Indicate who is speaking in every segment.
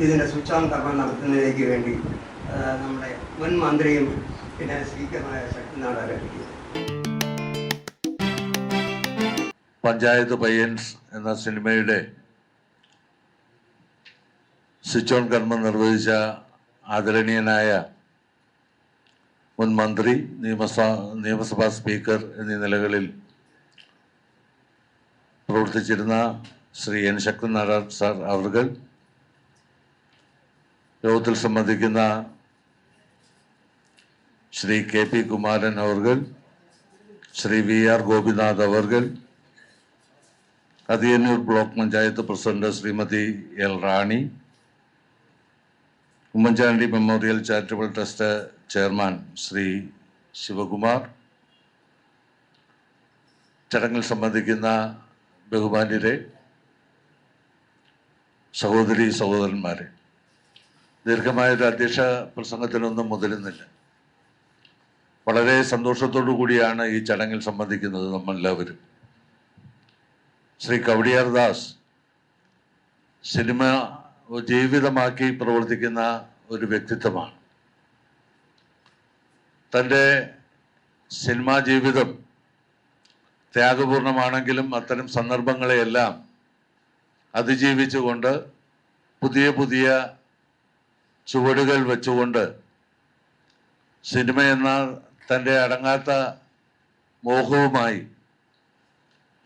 Speaker 1: ഇതിൻ്റെ switch on കർമ്മം നടത്തുന്നതിലേക്ക് വേണ്ടി നമ്മുടെ മുൻ മന്ത്രിയും പിന്നെ സ്പീക്കറുമായ ശക്തിനാട് ആരംഭിക്കുന്നത്.
Speaker 2: പഞ്ചായത്ത് പയ്യൻസ് എന്ന സിനിമയുടെ സ്വിച്ച് ഓൺ കർമ്മം നിർവഹിച്ച ആദരണീയനായ മുൻ മന്ത്രി, നിയമസഭാ സ്പീക്കർ എന്നീ നിലകളിൽ പ്രവർത്തിച്ചിരുന്ന ശ്രീ എൻ ശക്തിനാരായൺ സാർ അവർ, യോഗത്തിൽ സംബന്ധിക്കുന്ന ശ്രീ കെ പി കുമാരൻ അവർ, ശ്രീ വി ആർ ഗോപിനാഥ് അവർ, Athiyannur block panchayat president Shrimati L റാണി, Oommen Chandy memorial charitable trust chairman Shri Shivakumar, ചടങ്ങിൽ സംബന്ധിക്കുന്ന ബഹുമാന്യരെ, സഹോദരി സഹോദരന്മാരെ, ദീർഘമായൊരു അധ്യക്ഷ പ്രസംഗത്തിനൊന്നും മുതിരുന്നില്ല. വളരെ സന്തോഷത്തോടു കൂടിയാണ് ഈ ചടങ്ങിൽ സംബന്ധിക്കുന്നത് നമ്മളെല്ലാവരും. ശ്രീ കവടിയാർ ദാസ് സിനിമ ജീവിതമാക്കി പ്രവർത്തിക്കുന്ന ഒരു വ്യക്തിത്വമാണ്. തൻ്റെ സിനിമാ ജീവിതം ത്യാഗപൂർണമാണെങ്കിലും അത്തരം സന്ദർഭങ്ങളെയെല്ലാം അതിജീവിച്ചുകൊണ്ട് പുതിയ പുതിയ ചുവടുകൾ വെച്ചുകൊണ്ട് സിനിമ എന്ന തൻ്റെ അടങ്ങാത്ത മോഹവുമായി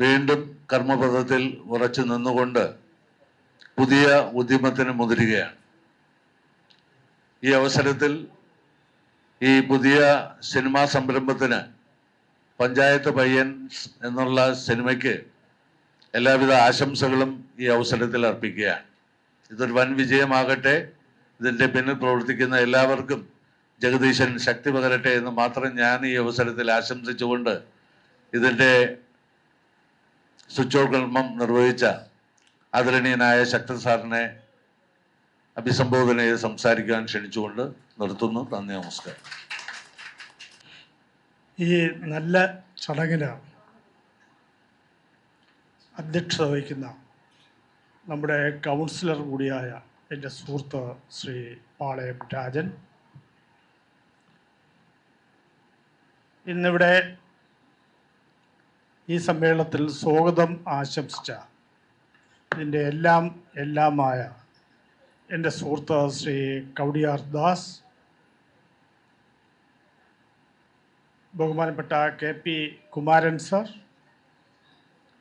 Speaker 2: വീണ്ടും കർമ്മപഥത്തിൽ ഉറച്ചു നിന്നുകൊണ്ട് പുതിയ ഉദ്യമത്തിന് മുതിരുകയാണ്. ഈ അവസരത്തിൽ ഈ പുതിയ സിനിമാ സംരംഭത്തിന് പഞ്ചായത്ത് പയ്യൻസ് എന്നുള്ള സിനിമയ്ക്ക് എല്ലാവിധ ആശംസകളും ഈ അവസരത്തിൽ അർപ്പിക്കുകയാണ്. ഇതൊരു വൻ വിജയമാകട്ടെ. ഇതിൻ്റെ പിന്നിൽ പ്രവർത്തിക്കുന്ന എല്ലാവർക്കും ജഗദീശൻ ശക്തി പകരട്ടെ എന്ന് മാത്രം ഞാൻ ഈ അവസരത്തിൽ ആശംസിച്ചുകൊണ്ട് ഇതിൻ്റെ സ്വിച്ച് ഓൺ കർമ്മം നിർവഹിച്ച ആദരണീയനായ ശക്തി സാറിനെ അഭിസംബോധന ചെയ്ത് സംസാരിക്കാൻ ക്ഷണിച്ചുകൊണ്ട് നിർത്തുന്നു. നന്ദി, നമസ്കാരം.
Speaker 3: ഈ നല്ല ചടങ്ങിന് അധ്യക്ഷത വഹിക്കുന്ന നമ്മുടെ കൗൺസിലർ കൂടിയായ എൻ്റെ സുഹൃത്ത് ശ്രീ പാളയം രാജൻ, ഇന്നിവിടെ ഈ സമ്മേളനത്തിൽ സ്വാഗതം ആശംസിച്ച ഇതിൻ്റെ എല്ലാമായ എൻ്റെ സുഹൃത്ത് ശ്രീ കവടിയാർ ദാസ്, ബഹുമാനപ്പെട്ട കെ പി കുമാരൻ സർ,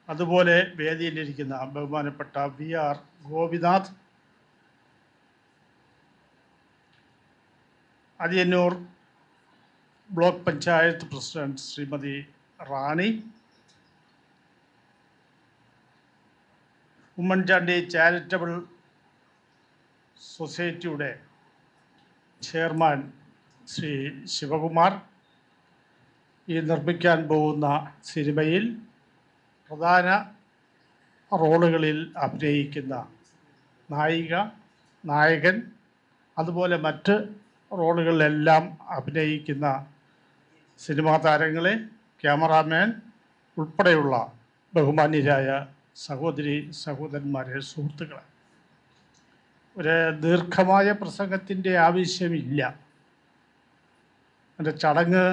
Speaker 3: അതുപോലെ വേദിയിലിരിക്കുന്ന ബഹുമാനപ്പെട്ട V R Gopinath, Athiyannur block panchayat president Shrimati റാണി, ഉമ്മൻചാണ്ടി ചാരിറ്റബിൾ സൊസൈറ്റിയുടെ ചെയർമാൻ ശ്രീ ശിവകുമാർ, ഈ നിർമ്മിക്കാൻ പോകുന്ന സിനിമയിൽ പ്രധാന റോളുകളിൽ അഭിനയിക്കുന്ന നായിക, നായകൻ, അതുപോലെ മറ്റ് റോളുകളിലെല്ലാം അഭിനയിക്കുന്ന സിനിമാ താരങ്ങളെ, ക്യാമറാമാൻ ഉൾപ്പെടെയുള്ള ബഹുമാന്യരായ സഹോദരി സഹോദരന്മാരെ, സുഹൃത്തുക്കളെ, ഒരു ദീർഘമായ പ്രസംഗത്തിൻ്റെ ആവശ്യമില്ല. എൻ്റെ ചടങ്ങ്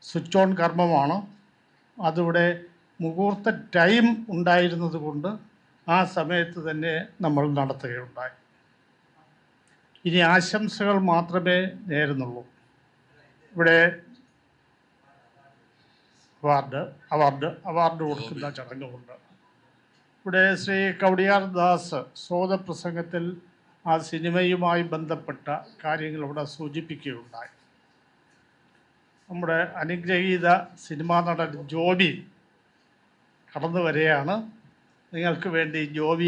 Speaker 3: സ്വിച്ച് ഓൺ കർമ്മമാണ്. അതിവിടെ മുഹൂർത്ത ടൈം ഉണ്ടായിരുന്നത് കൊണ്ട് ആ സമയത്ത് തന്നെ നമ്മൾ നടത്തുകയുണ്ടായി. ഇനി ആശംസകൾ മാത്രമേ നേരുന്നുള്ളൂ. ഇവിടെ അവാർഡ് കൊടുക്കുന്ന ചടങ്ങുണ്ട്. ഇവിടെ ശ്രീ കവടിയാർ ദാസ് സ്വാഗതപ്രസംഗത്തിൽ ആ സിനിമയുമായി ബന്ധപ്പെട്ട കാര്യങ്ങൾ ഇവിടെ സൂചിപ്പിക്കുകയുണ്ടായി. നമ്മുടെ അനുഗ്രഹീത സിനിമാ നടൻ ജോബി കടന്നു വരികയാണ്. നിങ്ങൾക്ക് വേണ്ടി ജോബി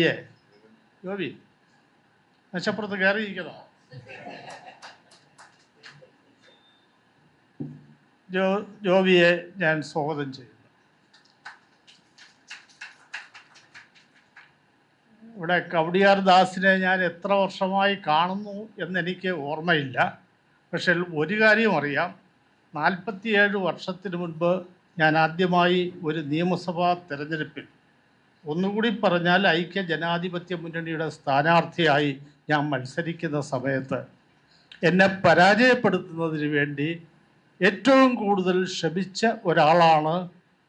Speaker 3: മെച്ചപ്പുറത്ത് കയറിയിരിക്കണോ? ജോബിയെ ഞാൻ സ്വാഗതം ചെയ്യുന്നു. ഇവിടെ കവടിയാർ ദാസിനെ ഞാൻ എത്ര വർഷമായി കാണുന്നു എന്നെനിക്ക് ഓർമ്മയില്ല. പക്ഷേ ഒരു കാര്യം അറിയാം, 47 വർഷത്തിന് മുൻപ് ഞാൻ ആദ്യമായി ഒരു നിയമസഭാ തെരഞ്ഞെടുപ്പിൽ, ഒന്നുകൂടി പറഞ്ഞാൽ ഐക്യ ജനാധിപത്യ മുന്നണിയുടെ സ്ഥാനാർത്ഥിയായി ഞാൻ മത്സരിക്കുന്ന സമയത്ത് എന്നെ പരാജയപ്പെടുത്തുന്നതിന് വേണ്ടി ഏറ്റവും കൂടുതൽ ശ്രമിച്ച ഒരാളാണ്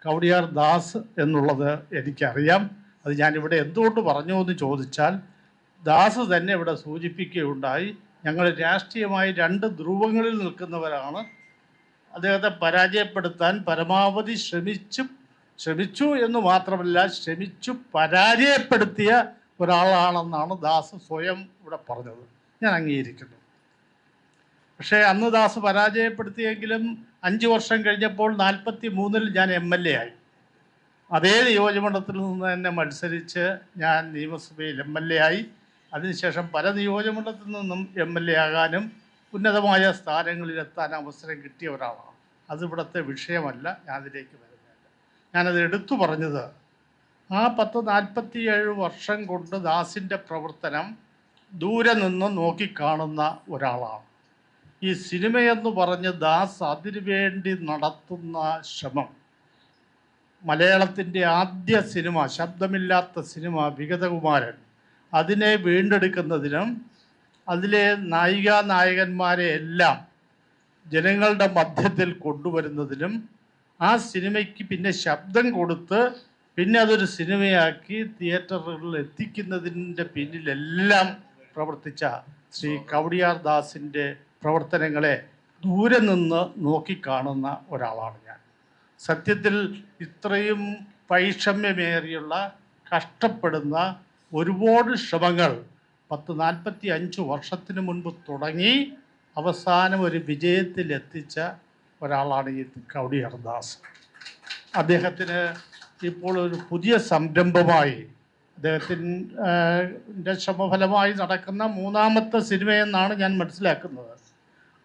Speaker 3: കവടിയാർ ദാസ് എന്നുള്ളത് എനിക്കറിയാം. അത് ഞാനിവിടെ എന്തുകൊണ്ട് പറഞ്ഞു എന്ന് ചോദിച്ചാൽ, ദാസ് തന്നെ ഇവിടെ സൂചിപ്പിക്കുകയുണ്ടായി, ഞങ്ങൾ രാഷ്ട്രീയമായി 2 ധ്രുവങ്ങളിൽ നിൽക്കുന്നവരാണ്. അദ്ദേഹത്തെ പരാജയപ്പെടുത്താൻ പരമാവധി ശ്രമിച്ചു എന്ന് മാത്രമല്ല, ശ്രമിച്ചു പരാജയപ്പെടുത്തിയ ഒരാളാണെന്നാണ് ദാസ് സ്വയം ഇവിടെ പറഞ്ഞത്. ഞാൻ അംഗീകരിക്കുന്നു. പക്ഷേ അന്ന് ദാസ് പരാജയപ്പെടുത്തിയെങ്കിലും 5 വർഷം കഴിഞ്ഞപ്പോൾ 43-ൽ ഞാൻ MLA ആയി. അതേ നിയോജകമണ്ഡലത്തിൽ നിന്ന് തന്നെ മത്സരിച്ച് ഞാൻ നിയമസഭയിൽ MLA ആയി. അതിനുശേഷം പല നിയോജകമണ്ഡലത്തിൽ നിന്നും MLA ആകാനും ഉന്നതമായ സ്ഥാനങ്ങളിലെത്താൻ അവസരം കിട്ടിയ ഒരാളാണ്. അതിവിടുത്തെ വിഷയമല്ല, ഞാൻ അതിലേക്ക് വരുന്നില്ല. ഞാനത് എടുത്തു പറഞ്ഞത്, ആ 47 വർഷം കൊണ്ട് ദാസിൻ്റെ പ്രവർത്തനം ദൂരെ നിന്ന് നോക്കിക്കാണുന്ന ഒരാളാണ്. ഈ സിനിമയെന്ന് പറഞ്ഞ് ദാസ് അതിനുവേണ്ടി നടത്തുന്ന ശ്രമം, മലയാളത്തിൻ്റെ ആദ്യ സിനിമ, ശബ്ദമില്ലാത്ത സിനിമ വിഗതകുമാരൻ, അതിനെ വീണ്ടെടുക്കുന്നതിനും അതിലെ നായികാനായകന്മാരെ എല്ലാം ജനങ്ങളുടെ മധ്യത്തിൽ കൊണ്ടുവരുന്നതിനും ആ സിനിമയ്ക്ക് പിന്നെ ശബ്ദം കൊടുത്ത് പിന്നെ അതൊരു സിനിമയാക്കി തിയേറ്ററുകളിൽ എത്തിക്കുന്നതിൻ്റെ പിന്നിലെല്ലാം പ്രവർത്തിച്ച ശ്രീ കവടിയാർ ദാസിൻ്റെ പ്രവർത്തനങ്ങളെ ദൂരെ നിന്ന് നോക്കിക്കാണുന്ന ഒരാളാണ് ഞാൻ. സത്യത്തിൽ ഇത്രയും വൈഷമ്യമേറിയുള്ള കഷ്ടപ്പെടുന്ന ഒരുപാട് ശ്രമങ്ങൾ 45 വർഷത്തിന് മുൻപ് തുടങ്ങി അവസാനം ഒരു വിജയത്തിലെത്തിച്ച ഒരാളാണ് ഈ കവടിയാർ ദാസ്. അദ്ദേഹത്തിന് ഇപ്പോൾ ഒരു പുതിയ സംരംഭമായി, അദ്ദേഹത്തിൻ്റെ ശ്രമഫലമായി നടക്കുന്ന 3ാമത്തെ സിനിമയെന്നാണ് ഞാൻ മനസ്സിലാക്കുന്നത്.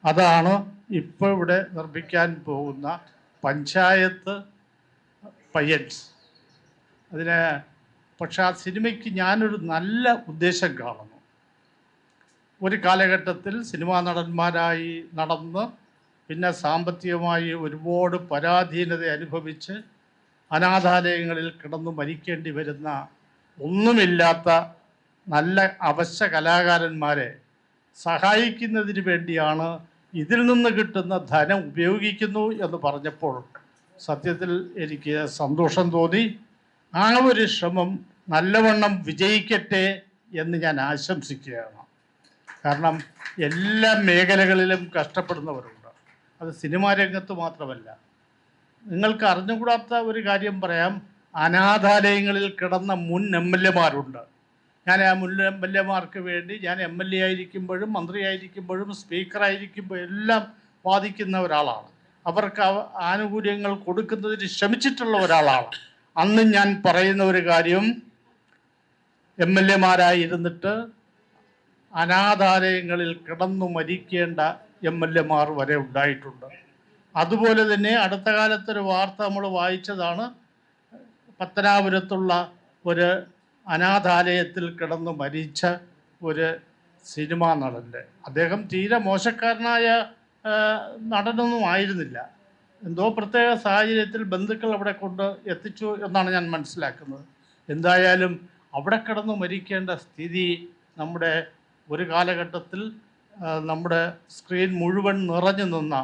Speaker 3: അതാണ് ഇപ്പോൾ ഇവിടെ നിർമ്മിക്കാൻ പോകുന്ന പഞ്ചായത്ത് പയ്യൻസ്. പക്ഷെ ആ സിനിമയ്ക്ക് ഞാനൊരു നല്ല ഉദ്ദേശം കാണുന്നു. ഒരു കാലഘട്ടത്തിൽ സിനിമാ നടന്മാരായി നടന്ന് പിന്നെ സാമ്പത്തികമായി ഒരുപാട് പരാധീനത അനുഭവിച്ച് അനാഥാലയങ്ങളിൽ കിടന്നു മരിക്കേണ്ടി വരുന്ന ഒന്നുമില്ലാത്ത നല്ല അവശ്യ കലാകാരന്മാരെ സഹായിക്കുന്നതിന് വേണ്ടിയാണ് ഇതിൽ നിന്ന് കിട്ടുന്ന ധനം ഉപയോഗിക്കുന്നു എന്ന് പറഞ്ഞപ്പോൾ സത്യത്തിൽ എനിക്ക് സന്തോഷം തോന്നി. ആ ഒരു ശ്രമം നല്ലവണ്ണം വിജയിക്കട്ടെ എന്ന് ഞാൻ ആശംസിക്കുകയാണ്. കാരണം എല്ലാ മേഖലകളിലും കഷ്ടപ്പെടുന്നവരുണ്ട്. അത് സിനിമാ രംഗത്ത് മാത്രമല്ല. നിങ്ങൾക്ക് അറിഞ്ഞുകൂടാത്ത ഒരു കാര്യം പറയാം. അനാഥാലയങ്ങളിൽ കിടന്ന മുൻ MLA-മാരുണ്ട്. ഞാൻ ആ മുൻ MLA-മാർക്ക് വേണ്ടി ഞാൻ MLA ആയിരിക്കുമ്പോഴും മന്ത്രിയായിരിക്കുമ്പോഴും സ്പീക്കറായിരിക്കുമ്പോഴും എല്ലാം വാദിക്കുന്ന ഒരാളാണ്. അവർക്ക് ആനുകൂല്യങ്ങൾ കൊടുക്കുന്നതിന് ശ്രമിച്ചിട്ടുള്ള ഒരാളാണ്. അന്ന് ഞാൻ പറയുന്ന ഒരു കാര്യം, MLA-മാരായിരുന്നിട്ട് അനാഥാലയങ്ങളിൽ കിടന്നു മരിക്കേണ്ട MLA-മാർ വരെ ഉണ്ടായിട്ടുണ്ട്. അതുപോലെ തന്നെ അടുത്ത കാലത്തൊരു വാർത്ത നമ്മൾ വായിച്ചതാണ്, പത്തനാപുരത്തുള്ള ഒരു അനാഥാലയത്തിൽ കിടന്നു മരിച്ച ഒരു സിനിമാ നടൻ്റെ. അദ്ദേഹം തീരെ മോശക്കാരനായ നടനൊന്നും ആയിരുന്നില്ല. എന്തോ പ്രത്യേക സാഹചര്യത്തിൽ ബന്ധുക്കൾ അവിടെ കൊണ്ട് എത്തിച്ചു എന്നാണ് ഞാൻ മനസ്സിലാക്കുന്നത്. എന്തായാലും അവിടെ കിടന്നു മരിക്കേണ്ട സ്ഥിതി നമ്മുടെ ഒരു കാലഘട്ടത്തിൽ നമ്മുടെ സ്ക്രീൻ മുഴുവൻ നിറഞ്ഞു നിന്ന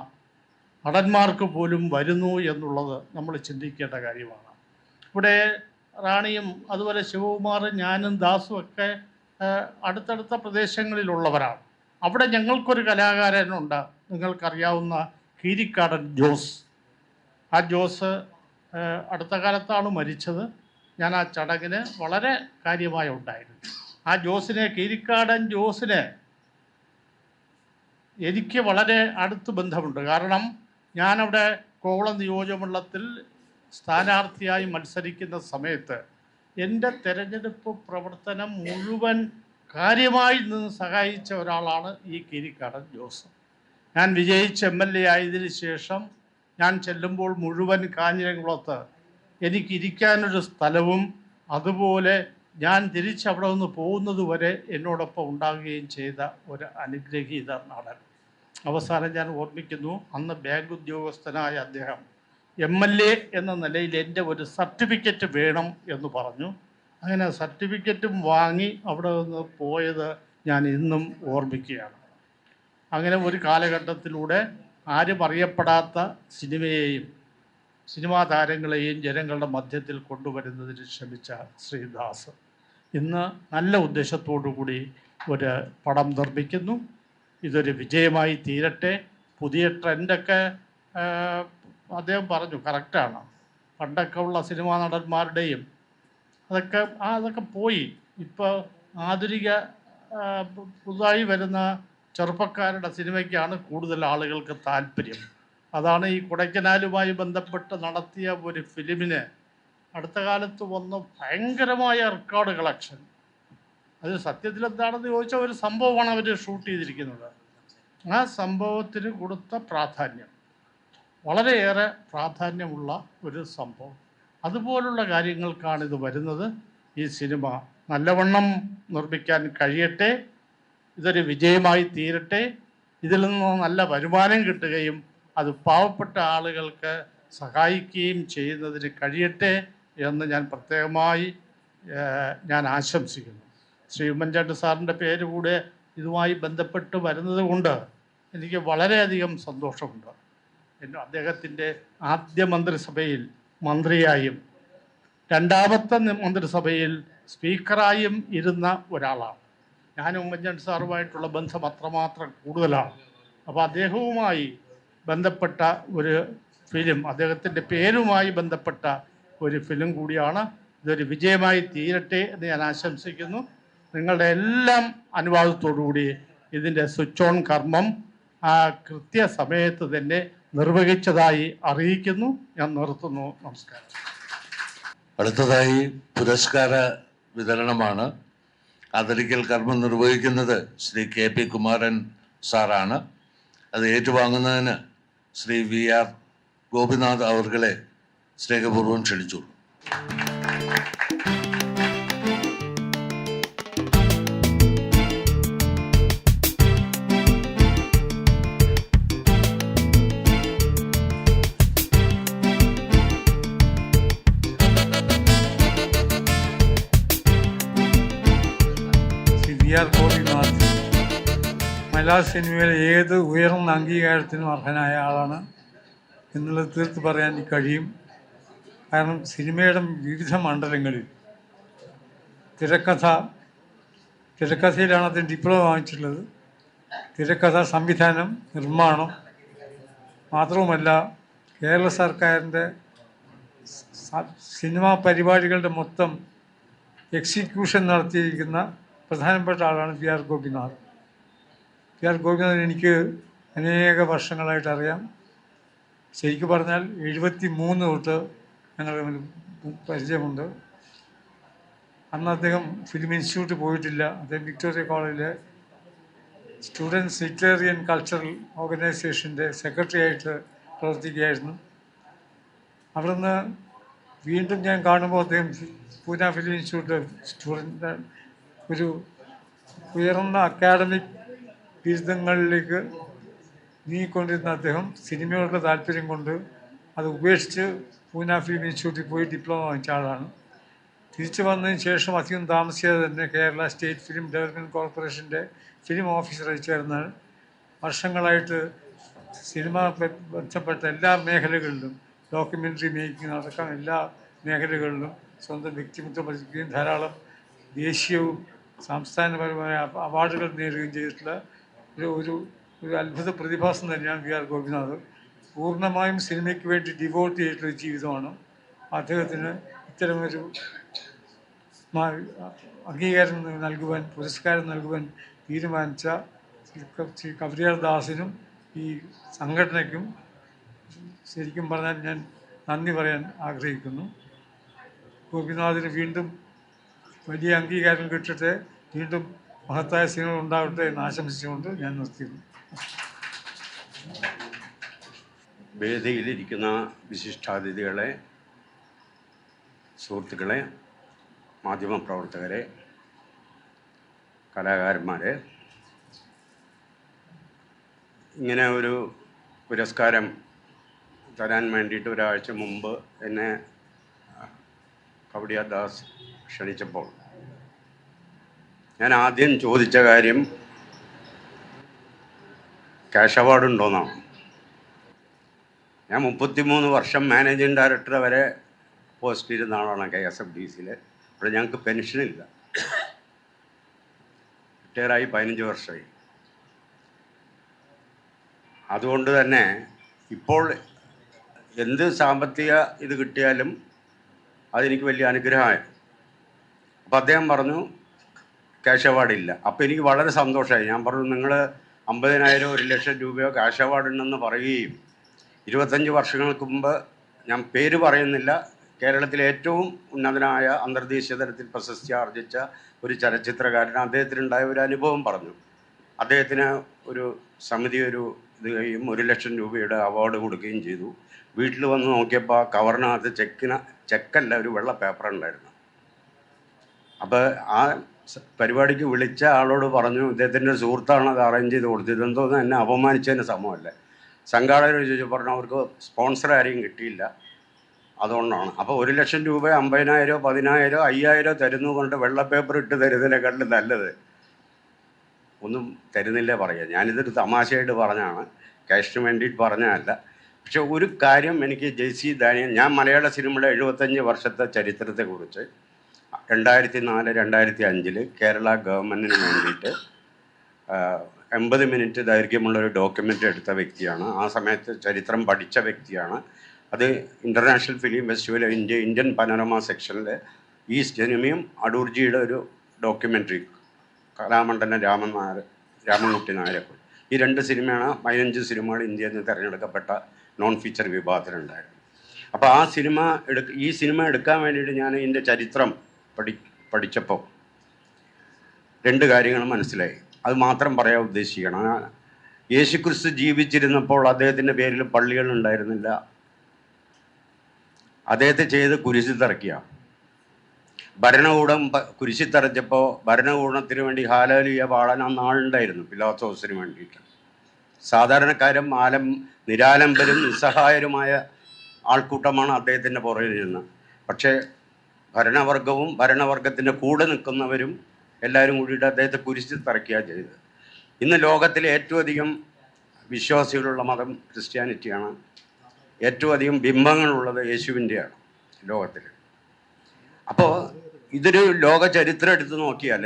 Speaker 3: നടന്മാർക്ക് പോലും വരുന്നു എന്നുള്ളത് നമ്മൾ ചിന്തിക്കേണ്ട കാര്യമാണ്. ഇവിടെ റാണിയും അതുപോലെ ശിവകുമാറും ഞാനും ദാസും ഒക്കെ അടുത്തടുത്ത പ്രദേശങ്ങളിലുള്ളവരാണ്. അവിടെ ഞങ്ങൾക്കൊരു കലാകാരനുണ്ട്, നിങ്ങൾക്കറിയാവുന്ന കീരിക്കാടൻ ജോസ്. ആ ജോസ് അടുത്ത കാലത്താണ് മരിച്ചത്. ഞാൻ ആ ചടങ്ങിന് വളരെ കാര്യമായി ഉണ്ടായിരുന്നു. ആ കീരിക്കാടൻ ജോസിനെ എനിക്ക് വളരെ അടുത്ത് ബന്ധമുണ്ട്. കാരണം ഞാനവിടെ കോവളം നിയോജകമണ്ഡലത്തിൽ സ്ഥാനാർത്ഥിയായി മത്സരിക്കുന്ന സമയത്ത് എൻ്റെ തെരഞ്ഞെടുപ്പ് പ്രവർത്തനം മുഴുവൻ കാര്യമായി നിന്ന് സഹായിച്ച ഒരാളാണ് ഈ കീരിക്കാടൻ ജോസ്. ഞാൻ വിജയിച്ച് MLA ആയതിനു ശേഷം ഞാൻ ചെല്ലുമ്പോൾ മുഴുവൻ കാഞ്ഞിരംകുളത്ത് എനിക്കിരിക്കാനൊരു സ്ഥലവും അതുപോലെ ഞാൻ തിരിച്ചവിടെ നിന്ന് പോകുന്നത് വരെ എന്നോടൊപ്പം ഉണ്ടാകുകയും ചെയ്ത ഒരു അനുഗ്രഹീത നടൻ. അവസാനം ഞാൻ ഓർമ്മിക്കുന്നു, അന്ന് ബാങ്ക് ഉദ്യോഗസ്ഥനായ അദ്ദേഹം MLA എന്ന നിലയിൽ എൻ്റെ ഒരു സർട്ടിഫിക്കറ്റ് വേണം എന്ന് പറഞ്ഞു. അങ്ങനെ സർട്ടിഫിക്കറ്റും വാങ്ങി അവിടെ നിന്ന് പോയത് ഞാൻ ഇന്നും ഓർമ്മിക്കുകയാണ്. അങ്ങനെ ഒരു കാലഘട്ടത്തിലൂടെ ആരും അറിയപ്പെടാത്ത സിനിമയെയും സിനിമാ താരങ്ങളെയും ജനങ്ങളുടെ മധ്യത്തിൽ കൊണ്ടുവരുന്നതിന് ശ്രമിച്ച ശ്രീദാസ് ഇന്ന് നല്ല ഉദ്ദേശത്തോടു കൂടി ഒരു പടം നിർമ്മിക്കുന്നു. ഇതൊരു വിജയമായി തീരട്ടെ. പുതിയ ട്രെൻഡൊക്കെ അദ്ദേഹം പറഞ്ഞു, കറക്റ്റാണ്. പണ്ടൊക്കെ ഉള്ള സിനിമാ നടന്മാരുടെയും അതൊക്കെ പോയി. ഇപ്പോൾ ആധുനിക പുതുതായി വരുന്ന ചെറുപ്പക്കാരുടെ സിനിമയ്ക്കാണ് കൂടുതൽ ആളുകൾക്ക് താല്പര്യം. അതാണ് ഈ കൊടൈക്കനാലുമായി ബന്ധപ്പെട്ട് നടത്തിയ ഒരു ഫിലിമിന് അടുത്ത കാലത്ത് വന്ന ഭയങ്കരമായ റെക്കോർഡ് കളക്ഷൻ. അത് സത്യത്തിൽ എന്താണെന്ന് ചോദിച്ചാൽ ഒരു സംഭവമാണ് അവർ ഷൂട്ട് ചെയ്തിരിക്കുന്നത്. ആ സംഭവത്തിന് കൊടുത്ത പ്രാധാന്യം വളരെയേറെ പ്രാധാന്യമുള്ള ഒരു സംഭവം. അതുപോലുള്ള കാര്യങ്ങൾക്കാണ് ഇത് വരുന്നത്. ഈ സിനിമ നല്ലവണ്ണം നിർമ്മിക്കാൻ കഴിയട്ടെ, ഇതൊരു വിജയമായി തീരട്ടെ, ഇതിൽ നിന്ന് നല്ല വരുമാനം കിട്ടുകയും അത് പാവപ്പെട്ട ആളുകൾക്ക് സഹായിക്കുകയും ചെയ്യുന്നതിന് കഴിയട്ടെ എന്ന് ഞാൻ പ്രത്യേകമായി ഞാൻ ആശംസിക്കുന്നു. ശ്രീ ഉമ്മൻചാണ്ടി സാറിൻ്റെ പേര് കൂടെ ഇതുമായി ബന്ധപ്പെട്ട് വരുന്നത് കൊണ്ട് എനിക്ക് വളരെയധികം സന്തോഷമുണ്ട്. അദ്ദേഹത്തിൻ്റെ ആദ്യ മന്ത്രിസഭയിൽ മന്ത്രിയായും രണ്ടാമത്തെ മന്ത്രിസഭയിൽ സ്പീക്കറായും ഇരുന്ന ഒരാളാണ്. ഞാൻ ഉമ്മൻചാണ്ടി സാറുമായിട്ടുള്ള ബന്ധം അത്രമാത്രം കൂടുതലാണ്. അപ്പോൾ അദ്ദേഹവുമായി ബന്ധപ്പെട്ട ഒരു ഫിലിം, അദ്ദേഹത്തിൻ്റെ പേരുമായി ബന്ധപ്പെട്ട ഒരു ഫിലിം കൂടിയാണ്. ഇതൊരു വിജയമായി തീരട്ടെ എന്ന് ഞാൻ ആശംസിക്കുന്നു. നിങ്ങളുടെ എല്ലാം അനുവാദത്തോടുകൂടി ഇതിൻ്റെ സ്വിച്ച് ഓൺ കർമ്മം കൃത്യസമയത്ത് തന്നെ നിർവഹിച്ചതായി അറിയിക്കുന്നു. ഞാൻ നിർത്തുന്നു. നമസ്കാരം.
Speaker 2: അടുത്തതായി പുരസ്കാര വിതരണമാണ്. ആദരിക്കൽ കർമ്മം നിർവഹിക്കുന്നത് ശ്രീ KP കുമാരൻ സാറാണ്. അത് ഏറ്റുവാങ്ങുന്നതിന് ശ്രീ VR ഗോപിനാഥ് അവർകളെ സ്നേഹപൂർവ്വം ക്ഷണിച്ചു.
Speaker 4: VR ഗോപിനാഥ് മലയാള സിനിമയിലെ ഏത് ഉയർന്ന അംഗീകാരത്തിനും അർഹനായ ആളാണ് എന്നുള്ളത് തീർത്ത് പറയാൻ കഴിയും. കാരണം സിനിമയുടെ വിവിധ മണ്ഡലങ്ങളിൽ തിരക്കഥയിലാണ് അദ്ദേഹം ഡിപ്ലോമ വാങ്ങിച്ചിട്ടുള്ളത്. തിരക്കഥ, സംവിധാനം, നിർമ്മാണം മാത്രവുമല്ല കേരള സർക്കാരിൻ്റെ സിനിമാ പരിപാടികളുടെ മൊത്തം എക്സിക്യൂഷൻ നടത്തിയിരിക്കുന്ന പ്രധാനപ്പെട്ട ആളാണ് VR ഗോപിനാഥ്. VR ഗോപിനാഥ് എനിക്ക് അനേക വർഷങ്ങളായിട്ട് അറിയാം. ശരിക്കും പറഞ്ഞാൽ 73 തൊട്ട് ഞങ്ങൾ പരിചയമുണ്ട്. അന്ന് അദ്ദേഹം ഫിലിം ഇൻസ്റ്റിറ്റ്യൂട്ട് പോയിട്ടില്ല. അദ്ദേഹം വിക്ടോറിയ കോളേജിലെ സ്റ്റുഡൻസ് ലിറ്ററേറിയൻ കൾച്ചറൽ ഓർഗനൈസേഷൻ്റെ സെക്രട്ടറി ആയിട്ട് പ്രവർത്തിക്കുകയായിരുന്നു. അവിടുന്ന് വീണ്ടും ഞാൻ കാണുമ്പോൾ അദ്ദേഹം പൂന ഫിലിം ഇൻസ്റ്റിറ്റ്യൂട്ടിലെ സ്റ്റുഡൻ്റ്, ഒരു ഉയർന്ന അക്കാഡമിക് ബിരുദങ്ങളിലേക്ക് നീങ്ങിക്കൊണ്ടിരുന്ന അദ്ദേഹം സിനിമയോടുള്ള താല്പര്യം കൊണ്ട് അത് ഉപേക്ഷിച്ച് പൂന ഫിലിം ഇൻസ്റ്റിറ്റ്യൂട്ടിൽ പോയി ഡിപ്ലോമ വാങ്ങിച്ച ആളാണ്. തിരിച്ചു വന്നതിന് ശേഷം അധികം താമസിയാതെ തന്നെ കേരള സ്റ്റേറ്റ് ഫിലിം ഡെവലപ്മെൻറ്റ് കോർപ്പറേഷൻ്റെ ഫിലിം ഓഫീസറായി ചേർന്നാണ്. വർഷങ്ങളായിട്ട് സിനിമ ബന്ധപ്പെട്ട എല്ലാ മേഖലകളിലും, ഡോക്യുമെൻ്ററി മേക്കിംഗ് അടക്കം എല്ലാ മേഖലകളിലും സ്വന്തം വ്യക്തിമുദ്ര പതിക്കുകയും ധാരാളം ദേശീയവും സംസ്ഥാനപരമായ അവാർഡുകൾ നേടുകയും ചെയ്തിട്ടുള്ള ഒരു അത്ഭുത പ്രതിഭാസം തന്നെയാണ് VR ഗോപിനാഥ്. പൂർണ്ണമായും സിനിമയ്ക്ക് വേണ്ടി ഡിവോട്ട് ചെയ്തിട്ടുള്ള ജീവിതമാണ്. അദ്ദേഹത്തിന് ഇത്തരമൊരു അംഗീകാരം നൽകുവാൻ, പുരസ്കാരം നൽകുവാൻ തീരുമാനിച്ച ശ്രീ കവടിയാർ ദാസിനും ഈ സംഘടനയ്ക്കും ശരിക്കും പറഞ്ഞാൽ ഞാൻ നന്ദി പറയാൻ ആഗ്രഹിക്കുന്നു. ഗോപിനാഥിന് വീണ്ടും വലിയ അംഗീകാരം കിട്ടട്ടെ, വീണ്ടും മഹത്തായ സിനിമ ഉണ്ടാവട്ടെ എന്ന് ആശംസിച്ചുകൊണ്ട് ഞാൻ നിർത്തിയിരുന്നു.
Speaker 5: വേദിയിലിരിക്കുന്ന വിശിഷ്ടാതിഥികളെ, സുഹൃത്തുക്കളെ, മാധ്യമപ്രവർത്തകരെ, കലാകാരന്മാരെ, ഇങ്ങനെ ഒരു പുരസ്കാരം തരാൻ വേണ്ടിയിട്ട് ഒരാഴ്ച മുമ്പ് എന്നെ കവടിയാർ ദാസ് ക്ഷണിച്ചപ്പോൾ ഞാൻ ആദ്യം ചോദിച്ച കാര്യം ക്യാഷ് അവാർഡ് ഉണ്ടോയെന്നാണ്. ഞാൻ 33 വർഷം മാനേജിങ് ഡയറക്ടർ വരെ പോസ്റ്റ് ഇരുന്ന ആളാണ് KSFDCയിൽ. അപ്പോൾ ഞങ്ങൾക്ക് പെൻഷനില്ല. റിട്ടയറായി 15 വർഷമായി. അതുകൊണ്ട് തന്നെ ഇപ്പോൾ എന്ത് സാമ്പത്തിക ഇത് കിട്ടിയാലും അതെനിക്ക് വലിയ അനുഗ്രഹമായി. അപ്പോൾ അദ്ദേഹം പറഞ്ഞു ക്യാഷ് അവാർഡ് ഇല്ല. അപ്പോൾ എനിക്ക് വളരെ സന്തോഷമായി. ഞാൻ പറഞ്ഞു നിങ്ങൾ 50,000 1 ലക്ഷം രൂപയോ ക്യാഷ് അവാർഡ് ഉണ്ടെന്ന് പറയുകയും 25 വർഷങ്ങൾക്ക് മുമ്പ്, ഞാൻ പേര് പറയുന്നില്ല, കേരളത്തിലെ ഏറ്റവും ഉന്നതനായ അന്തർദേശീയ തലത്തിൽ പ്രശസ്തി ആർജിച്ച ഒരു ചലച്ചിത്രകാരൻ അദ്ദേഹത്തിനുണ്ടായ ഒരു അനുഭവം പറഞ്ഞു. അദ്ദേഹത്തിന് ഒരു സമിതി ഇതുകയും 1 ലക്ഷം രൂപയുടെ അവാർഡ് കൊടുക്കുകയും ചെയ്തു. വീട്ടിൽ വന്ന് നോക്കിയപ്പോൾ ആ കവറിനകത്ത് ചെക്കല്ല, ഒരു വെള്ള പേപ്പർ ഉണ്ടായിരുന്നു. അപ്പോൾ ആ പരിപാടിക്ക് വിളിച്ച ആളോട് പറഞ്ഞു, ഇദ്ദേഹത്തിൻ്റെ സുഹൃത്താണ് അത് അറേഞ്ച് ചെയ്ത് കൊടുത്തത്, എന്തോന്ന് എന്നെ അപമാനിച്ചതിന് സമമല്ലേ. സംഘാടകർ ചോദിച്ചു, പറഞ്ഞു അവർക്ക് സ്പോൺസർ ആരെയും കിട്ടിയില്ല, അതുകൊണ്ടാണ്. അപ്പോൾ 1 ലക്ഷം രൂപ 50,000 10,000 5,000 തരുന്നു കൊണ്ട് വെള്ള പേപ്പർ ഇട്ട് തരുന്നതിനെക്കാളും നല്ലത് ഒന്നും തരുന്നില്ല പറയുക. ഞാനിതൊരു തമാശയായിട്ട് പറഞ്ഞാണ്, ക്യാഷിന് വേണ്ടിയിട്ട് പറഞ്ഞതല്ല. പക്ഷെ ഒരു കാര്യം എനിക്ക് JC ഡാനിയൽ, ഞാൻ മലയാള സിനിമയുടെ 75 വർഷത്തെ ചരിത്രത്തെക്കുറിച്ച് 2004-2005 കേരള ഗവൺമെൻറ്റിന് വേണ്ടിയിട്ട് 80 മിനിറ്റ് ദൈർഘ്യമുള്ളൊരു ഡോക്യുമെൻ്റ് എടുത്ത വ്യക്തിയാണ്. ആ സമയത്ത് ചരിത്രം പഠിച്ച വ്യക്തിയാണ്. അത് international film festival Indian panorama സെക്ഷനിൽ ഈ സിനിമയും അടൂർജിയുടെ ഒരു ഡോക്യുമെൻ്ററി, കലാമണ്ഡലം രാമൻകുട്ടി നായരെ. ഈ 2 സിനിമയാണ് 15 സിനിമകൾ ഇന്ത്യയിൽ നിന്ന് തിരഞ്ഞെടുക്കപ്പെട്ട നോൺ ഫീച്ചർ വിഭാഗത്തിലുണ്ടായിരുന്നു. അപ്പോൾ ഈ സിനിമ എടുക്കാൻ വേണ്ടിയിട്ട് ഞാൻ ഇതിൻ്റെ ചരിത്രം പഠിച്ചപ്പോൾ 2 കാര്യങ്ങൾ മനസ്സിലായി. അത് മാത്രം പറയാൻ ഉദ്ദേശിക്കണം. യേശുക്രിസ്തു ജീവിച്ചിരുന്നപ്പോൾ അദ്ദേഹത്തിൻ്റെ പേരിൽ പള്ളികൾ ഉണ്ടായിരുന്നില്ല. അദ്ദേഹത്തെ ചെയ്ത് കുരിശിൽ തറയ്ക്കുക. ഭരണകൂടം കുരിശിൽ തറച്ചപ്പോൾ ഭരണകൂടത്തിന് വേണ്ടി ഹാലേലൂയ പാടാൻ അന്ന് ആളുണ്ടായിരുന്നു, പിലാത്തോസിന് വേണ്ടിയിട്ട്. സാധാരണക്കാരും നിരാലംബരും നിസ്സഹായരുമായ ആൾക്കൂട്ടമാണ് അദ്ദേഹത്തിൻ്റെ പുറകിലിരുന്നത്. പക്ഷേ ഭരണവർഗവും ഭരണവർഗത്തിൻ്റെ കൂടെ നിൽക്കുന്നവരും എല്ലാവരും കൂടിയിട്ട് അദ്ദേഹത്തെ കുരിശിൽ തറയ്ക്കുക ചെയ്തത്. ഇന്ന് ലോകത്തിലെ ഏറ്റവും അധികം വിശ്വാസികളുള്ള മതം ക്രിസ്ത്യാനിറ്റിയാണ്. ഏറ്റവും അധികം ബിംബങ്ങളുള്ളത് യേശുവിൻ്റെയാണ് ലോകത്തിൽ. അപ്പോൾ ഇതൊരു ലോക ചരിത്രം എടുത്ത് നോക്കിയാൽ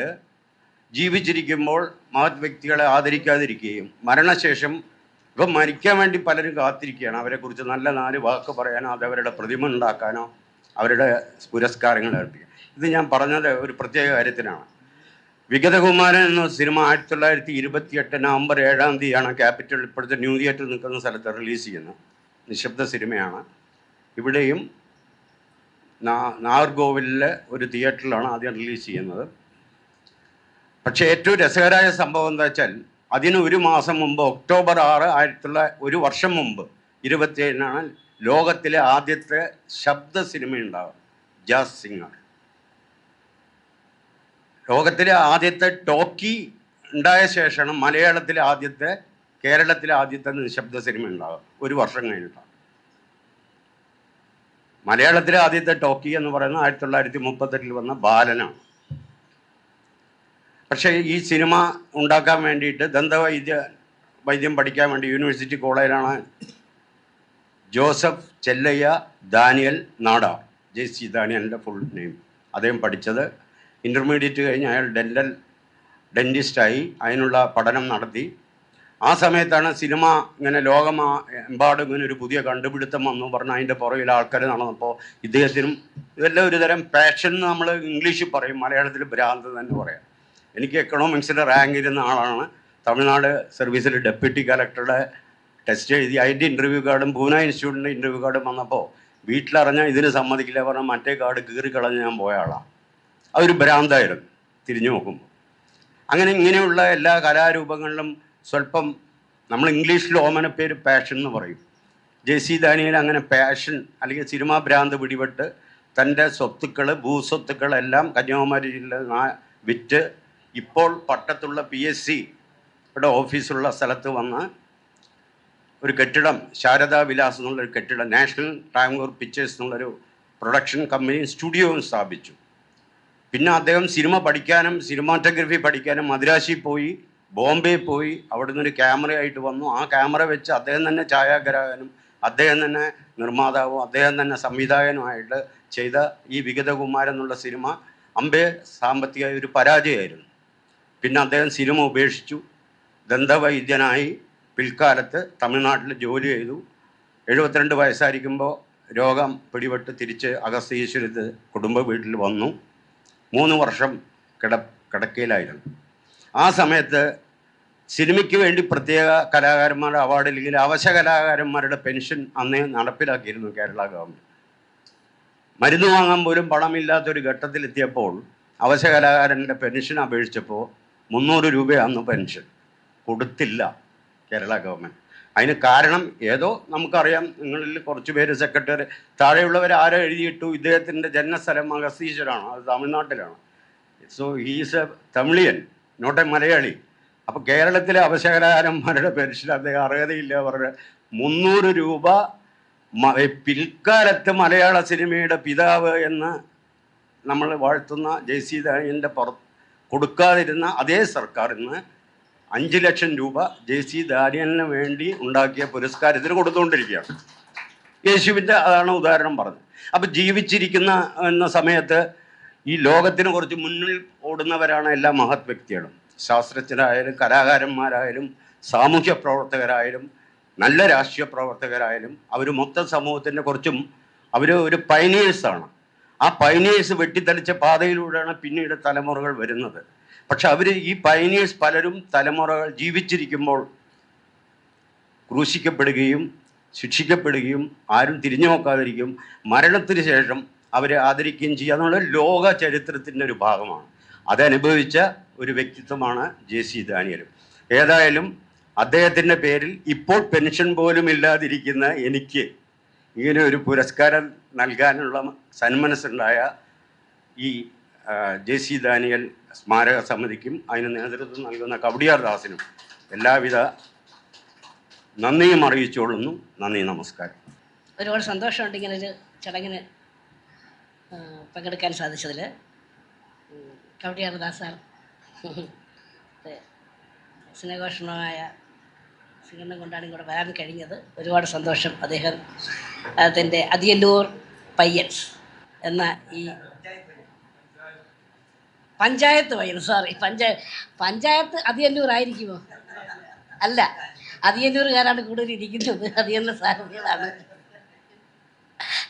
Speaker 5: ജീവിച്ചിരിക്കുമ്പോൾ മഹത് വ്യക്തികളെ ആദരിക്കാതിരിക്കുകയും മരണശേഷം ഇപ്പം മരിക്കാൻ വേണ്ടി പലരും കാത്തിരിക്കുകയാണ്. അവരെക്കുറിച്ച് നല്ല 4 വാക്ക് പറയാനോ അതവരുടെ പ്രതിമ ഉണ്ടാക്കാനോ അവരുടെ പുരസ്കാരങ്ങൾ ഏർപ്പിക്കുക. ഇത് ഞാൻ പറഞ്ഞത് ഒരു പ്രത്യേക കാര്യത്തിനാണ്. വിഗതകുമാരൻ എന്ന സിനിമ 1928 നവംബർ 7-ാം തീയതിയാണ് ക്യാപിറ്റൽ, ഇപ്പോഴത്തെ ന്യൂ തിയേറ്റർ നിൽക്കുന്ന സ്ഥലത്ത് റിലീസ് ചെയ്യുന്നത്. നിശബ്ദ സിനിമയാണ്. ഇവിടെയും നാഗർകോവിലിലെ ഒരു തിയേറ്ററിലാണ് ആദ്യം റിലീസ് ചെയ്യുന്നത്. പക്ഷേ ഏറ്റവും രസകരമായ സംഭവം എന്താ വെച്ചാൽ, അതിന് 1 മാസം മുമ്പ് ഒക്ടോബർ 6, ഒരു വർഷം മുമ്പ് 27-നാണ് ലോകത്തിലെ ആദ്യത്തെ ശബ്ദ സിനിമ ഉണ്ടാവുക, ജാസ് സിംഗർ. ലോകത്തിലെ ആദ്യത്തെ ടോക്കി ഉണ്ടായ ശേഷമാണ് കേരളത്തിലെ ആദ്യത്തെ നിശബ്ദ സിനിമ ഉണ്ടാവുക, 1 വർഷം കഴിഞ്ഞിട്ടാണ്. മലയാളത്തിലെ ആദ്യത്തെ ടോക്കി എന്ന് പറയുന്നത് 1938 വന്ന ബാലനാണ്. പക്ഷേ ഈ സിനിമ ഉണ്ടാക്കാൻ വേണ്ടിയിട്ട് വൈദ്യം പഠിക്കാൻ വേണ്ടി യൂണിവേഴ്സിറ്റി കോളേജിലാണ് Joseph Chellaiah Daniel Nadar, JC ഡാനിയലിൻ്റെ ഫുൾ നെയിം. അദ്ദേഹം പഠിച്ചത് ഇൻ്റർമീഡിയറ്റ് കഴിഞ്ഞ് അയാൾ ഡെൻറ്റിസ്റ്റായി അതിനുള്ള പഠനം നടത്തി. ആ സമയത്താണ് സിനിമ ഇങ്ങനെ ലോകമെമ്പാടും ഇങ്ങനെ ഒരു പുതിയ കണ്ടുപിടുത്തം വന്നു പറഞ്ഞാൽ അതിൻ്റെ പുറകിൽ ആൾക്കാർ നടന്നപ്പോൾ ഇദ്ദേഹത്തിനും ഇതെല്ലാം ഒരു തരം പാഷൻ എന്ന് നമ്മൾ ഇംഗ്ലീഷിൽ പറയും, മലയാളത്തിൽ ഭ്രാന്ത് തന്നെ പറയാം. എനിക്ക് എക്കണോമിക്സിൽ റാങ്ക് ഇരുന്ന ആളാണ്. തമിഴ്നാട് സർവീസിൽ ഡെപ്യൂട്ടി കലക്ടറുടെ ടെസ്റ്റ് എഴുതി അതിൻ്റെ ഇൻ്റർവ്യൂ കാർഡും പൂന ഇൻസ്റ്റിറ്റ്യൂട്ടിൻ്റെ ഇൻ്റർവ്യൂ കാർഡും വന്നപ്പോൾ വീട്ടിലറിഞ്ഞാൽ ഇതിന് സമ്മതിക്കില്ല പറഞ്ഞാൽ മറ്റേ കാർഡ് കീറിക്കളഞ്ഞ് ഞാൻ പോയ ആളാണ്. അതൊരു ഭ്രാന്തായിരുന്നു തിരിഞ്ഞു നോക്കുമ്പോൾ. ഇങ്ങനെയുള്ള എല്ലാ കലാരൂപങ്ങളിലും സ്വല്പം നമ്മൾ ഇംഗ്ലീഷിൽ ഓമനപ്പേര് പാഷൻ എന്ന് പറയും. JC ഡാനിയൽ അങ്ങനെ പാഷൻ അല്ലെങ്കിൽ സിനിമാ ഭ്രാന്ത് പിടിപെട്ട് തൻ്റെ ഭൂസ്വത്തുക്കളെല്ലാം കന്യാകുമാരി ജില്ലയിൽ വിറ്റ് ഇപ്പോൾ പട്ടത്തുള്ള PSCയുടെ ഓഫീസുള്ള സ്ഥലത്ത് വന്ന് ഒരു കെട്ടിടം, ശാരദാ വിലാസ് എന്നുള്ളൊരു കെട്ടിടം, നാഷണൽ ട്രാവൻകൂർ പിക്ചേഴ്സ് എന്നുള്ളൊരു പ്രൊഡക്ഷൻ കമ്പനിയും സ്റ്റുഡിയോയും സ്ഥാപിച്ചു. പിന്നെ അദ്ദേഹം സിനിമ പഠിക്കാനും സിനിമാറ്റോഗ്രഫി പഠിക്കാനും മദ്രാശിയിൽ പോയി, ബോംബെ പോയി, അവിടെ നിന്നൊരു ക്യാമറയായിട്ട് വന്നു. ആ ക്യാമറ വെച്ച് അദ്ദേഹം തന്നെ ഛായാഗ്രാഹകനും അദ്ദേഹം തന്നെ നിർമ്മാതാവും അദ്ദേഹം തന്നെ സംവിധായകനുമായിട്ട് ചെയ്ത ഈ വിഗതകുമാരൻ എന്നുള്ള സിനിമ അമ്പേ സാമ്പത്തിക ഒരു പരാജയമായിരുന്നു. പിന്നെ അദ്ദേഹം സിനിമ ഉപേക്ഷിച്ചു, ദന്തവൈദ്യനായി പിൽക്കാലത്ത് തമിഴ്നാട്ടിൽ ജോലി ചെയ്തു. 72 വയസ്സായിരിക്കുമ്പോൾ രോഗം പിടിപെട്ട് തിരിച്ച് അഗസ്തീശ്വരത്ത് കുടുംബ വീട്ടിൽ വന്നു. 3 വർഷം കിടക്കയിലായിരുന്നു. ആ സമയത്ത് സിനിമയ്ക്ക് വേണ്ടി പ്രത്യേക കലാകാരന്മാരുടെ അവാർഡ് ഇല്ലെങ്കിൽ അവശ കലാകാരന്മാരുടെ പെൻഷൻ അന്നേ നടപ്പിലാക്കിയിരുന്നു കേരള ഗവൺമെൻറ്. മരുന്ന് വാങ്ങാൻ പോലും പണമില്ലാത്തൊരു ഘട്ടത്തിലെത്തിയപ്പോൾ അവശ കലാകാരൻ്റെ പെൻഷൻ അപേക്ഷിച്ചപ്പോൾ 300 രൂപയാണ് പെൻഷൻ കൊടുത്തില്ല കേരള ഗവൺമെൻറ്. അതിന് കാരണം ഏതോ നമുക്കറിയാം, നിങ്ങളിൽ കുറച്ച് പേര് സെക്രട്ടറി താഴെയുള്ളവർ ആരോ എഴുതിയിട്ടു ഇദ്ദേഹത്തിൻ്റെ ജന്മസ്ഥലം അഗസ്തീശ്വരാണ്, അത് തമിഴ്നാട്ടിലാണ്. So he's a Tamilian, not a Malayali. അപ്പോൾ കേരളത്തിലെ അവശകലാകാരന്മാരുടെ പെൻഷൻ അദ്ദേഹം അർഹതയില്ല പറഞ്ഞ് 300 രൂപ പിൽക്കാലത്ത് മലയാള സിനിമയുടെ പിതാവ് എന്ന് നമ്മൾ വാഴ്ത്തുന്ന JC ദാനിയലിൻ്റെ കൊടുക്കാതിരുന്ന അതേ സർക്കാർ ഇന്ന് 5 ലക്ഷം രൂപ JC ദാനിയലിന് വേണ്ടി ഉണ്ടാക്കിയ പുരസ്കാരത്തിന് കൊടുത്തുകൊണ്ടിരിക്കുകയാണ്. യേശുവിൻ്റെ അതാണ് ഉദാഹരണം പറഞ്ഞത്. അപ്പോൾ ജീവിച്ചിരിക്കുന്ന എന്ന സമയത്ത് ഈ ലോകത്തിന് കുറച്ച് മുന്നിൽ ഓടുന്നവരാണ് എല്ലാ മഹത് വ്യക്തികളും. ശാസ്ത്രജ്ഞരായാലും കലാകാരന്മാരായാലും സാമൂഹ്യ പ്രവർത്തകരായാലും നല്ല രാഷ്ട്രീയ പ്രവർത്തകരായാലും അവർ മൊത്തം സമൂഹത്തിൻ്റെ കുറച്ചും അവർ ഒരു പൈനിയേഴ്സാണ്. ആ പൈനിയേഴ്സ് വെട്ടിത്തെളിച്ച പാതയിലൂടെയാണ് പിന്നീട് തലമുറകൾ വരുന്നത്. പക്ഷെ അവർ ഈ പൈനിയേഴ്സ് പലരും തലമുറകൾ ജീവിച്ചിരിക്കുമ്പോൾ ക്രൂശിക്കപ്പെടുകയും ശിക്ഷിക്കപ്പെടുകയും ആരും തിരിഞ്ഞു നോക്കാതിരിക്കും, മരണത്തിന് ശേഷം അവരെ ആദരിക്കുകയും ചെയ്യുക എന്നുള്ള ലോക ചരിത്രത്തിൻ്റെ ഒരു ഭാഗമാണ്. അതനുഭവിച്ച ഒരു വ്യക്തിത്വമാണ് JC ദാനിയലും. ഏതായാലും അദ്ദേഹത്തിൻ്റെ പേരിൽ ഇപ്പോൾ പെൻഷൻ പോലും ഇല്ലാതിരിക്കുന്ന എനിക്ക് ഇങ്ങനെ ഒരു പുരസ്കാരം നൽകാനുള്ള സന്മനസ്സുണ്ടായ ഈ JC ദാനിയൽ സ്മാരക സമിതിക്കും അതിന് നേതൃത്വം നൽകുന്ന കവടിയാർ ദാസിനും എല്ലാവിധ നന്ദിയും അറിയിച്ചുകൊള്ളുന്നു. നന്ദി, നമസ്കാരം.
Speaker 6: ഒരുപാട് സന്തോഷമുണ്ട് ഇങ്ങനൊരു ചടങ്ങിന് പങ്കെടുക്കാൻ സാധിച്ചതിൽ. കവടിയാർ ദാസാർ സ്നേഹോഷ്ണമായ സ്വീകരണം കൊണ്ടാണ് ഇങ്ങോട്ട് വരാൻ കഴിഞ്ഞത്. ഒരുപാട് സന്തോഷം. അദ്ദേഹം അതിൻ്റെ അതിയന്നൂർ പയ്യൻസ് എന്ന ഈ പഞ്ചായത്ത് പയ്യൻസ്, സോറി, പഞ്ചായത്ത് അതിയന്നൂർ ആയിരിക്കുമോ? അല്ല, അതിയന്നൂറുകാരാണ് കൂടുതൽ ഇരിക്കുന്നത്. അതിയന്നൂർ സാധ്യതകളാണ്.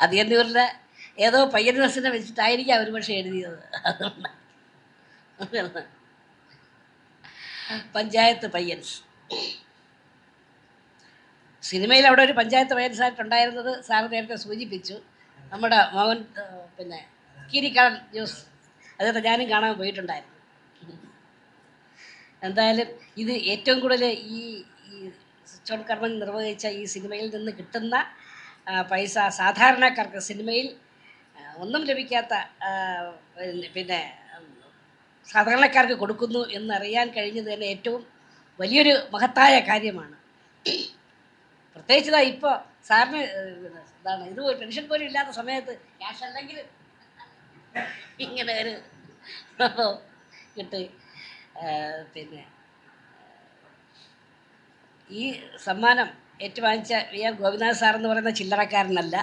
Speaker 6: അതിയന്നൂരിലെ ഏതോ പയ്യൻസിനെ വെച്ചിട്ടായിരിക്കും അവർ പക്ഷേ എഴുതിയത്. അതുകൊണ്ട് പഞ്ചായത്ത് പയ്യൻസ്. സിനിമയിൽ അവിടെ ഒരു പഞ്ചായത്ത് പയ്യൻസായിട്ടുണ്ടായിരുന്നത് സാറ് നേരത്തെ സൂചിപ്പിച്ചു. നമ്മുടെ മോഹൻ പിന്നെ കീരിക്കാടൻ ജോസ്, അതൊക്കെ ഞാനും കാണാൻ പോയിട്ടുണ്ടായിരുന്നു. എന്തായാലും ഇത് ഏറ്റവും കൂടുതൽ ഈ സ്വിച്ച് ഓൺ കർമ്മം നിർവഹിച്ച ഈ സിനിമയിൽ നിന്ന് കിട്ടുന്ന പൈസ സാധാരണക്കാർക്ക്, സിനിമയിൽ ഒന്നും ലഭിക്കാത്ത പിന്നെ സാധാരണക്കാർക്ക് കൊടുക്കുന്നു എന്നറിയാൻ കഴിഞ്ഞത് തന്നെ ഏറ്റവും വലിയൊരു മഹത്തായ കാര്യമാണ്. പ്രത്യേകിച്ച് ഇപ്പോൾ സാറിന് എന്താണ് ഇത് പെൻഷൻ പോലും ഇല്ലാത്ത സമയത്ത് ക്യാഷ് അല്ലെങ്കിൽ ഇങ്ങനെ ഒരു കിട്ടി. പിന്നെ ഈ സമ്മാനം ഏറ്റുവാങ്ങിച്ച VR ഗോപിനാഥ് സാറെന്ന് പറയുന്ന ചില്ലറക്കാരനല്ല,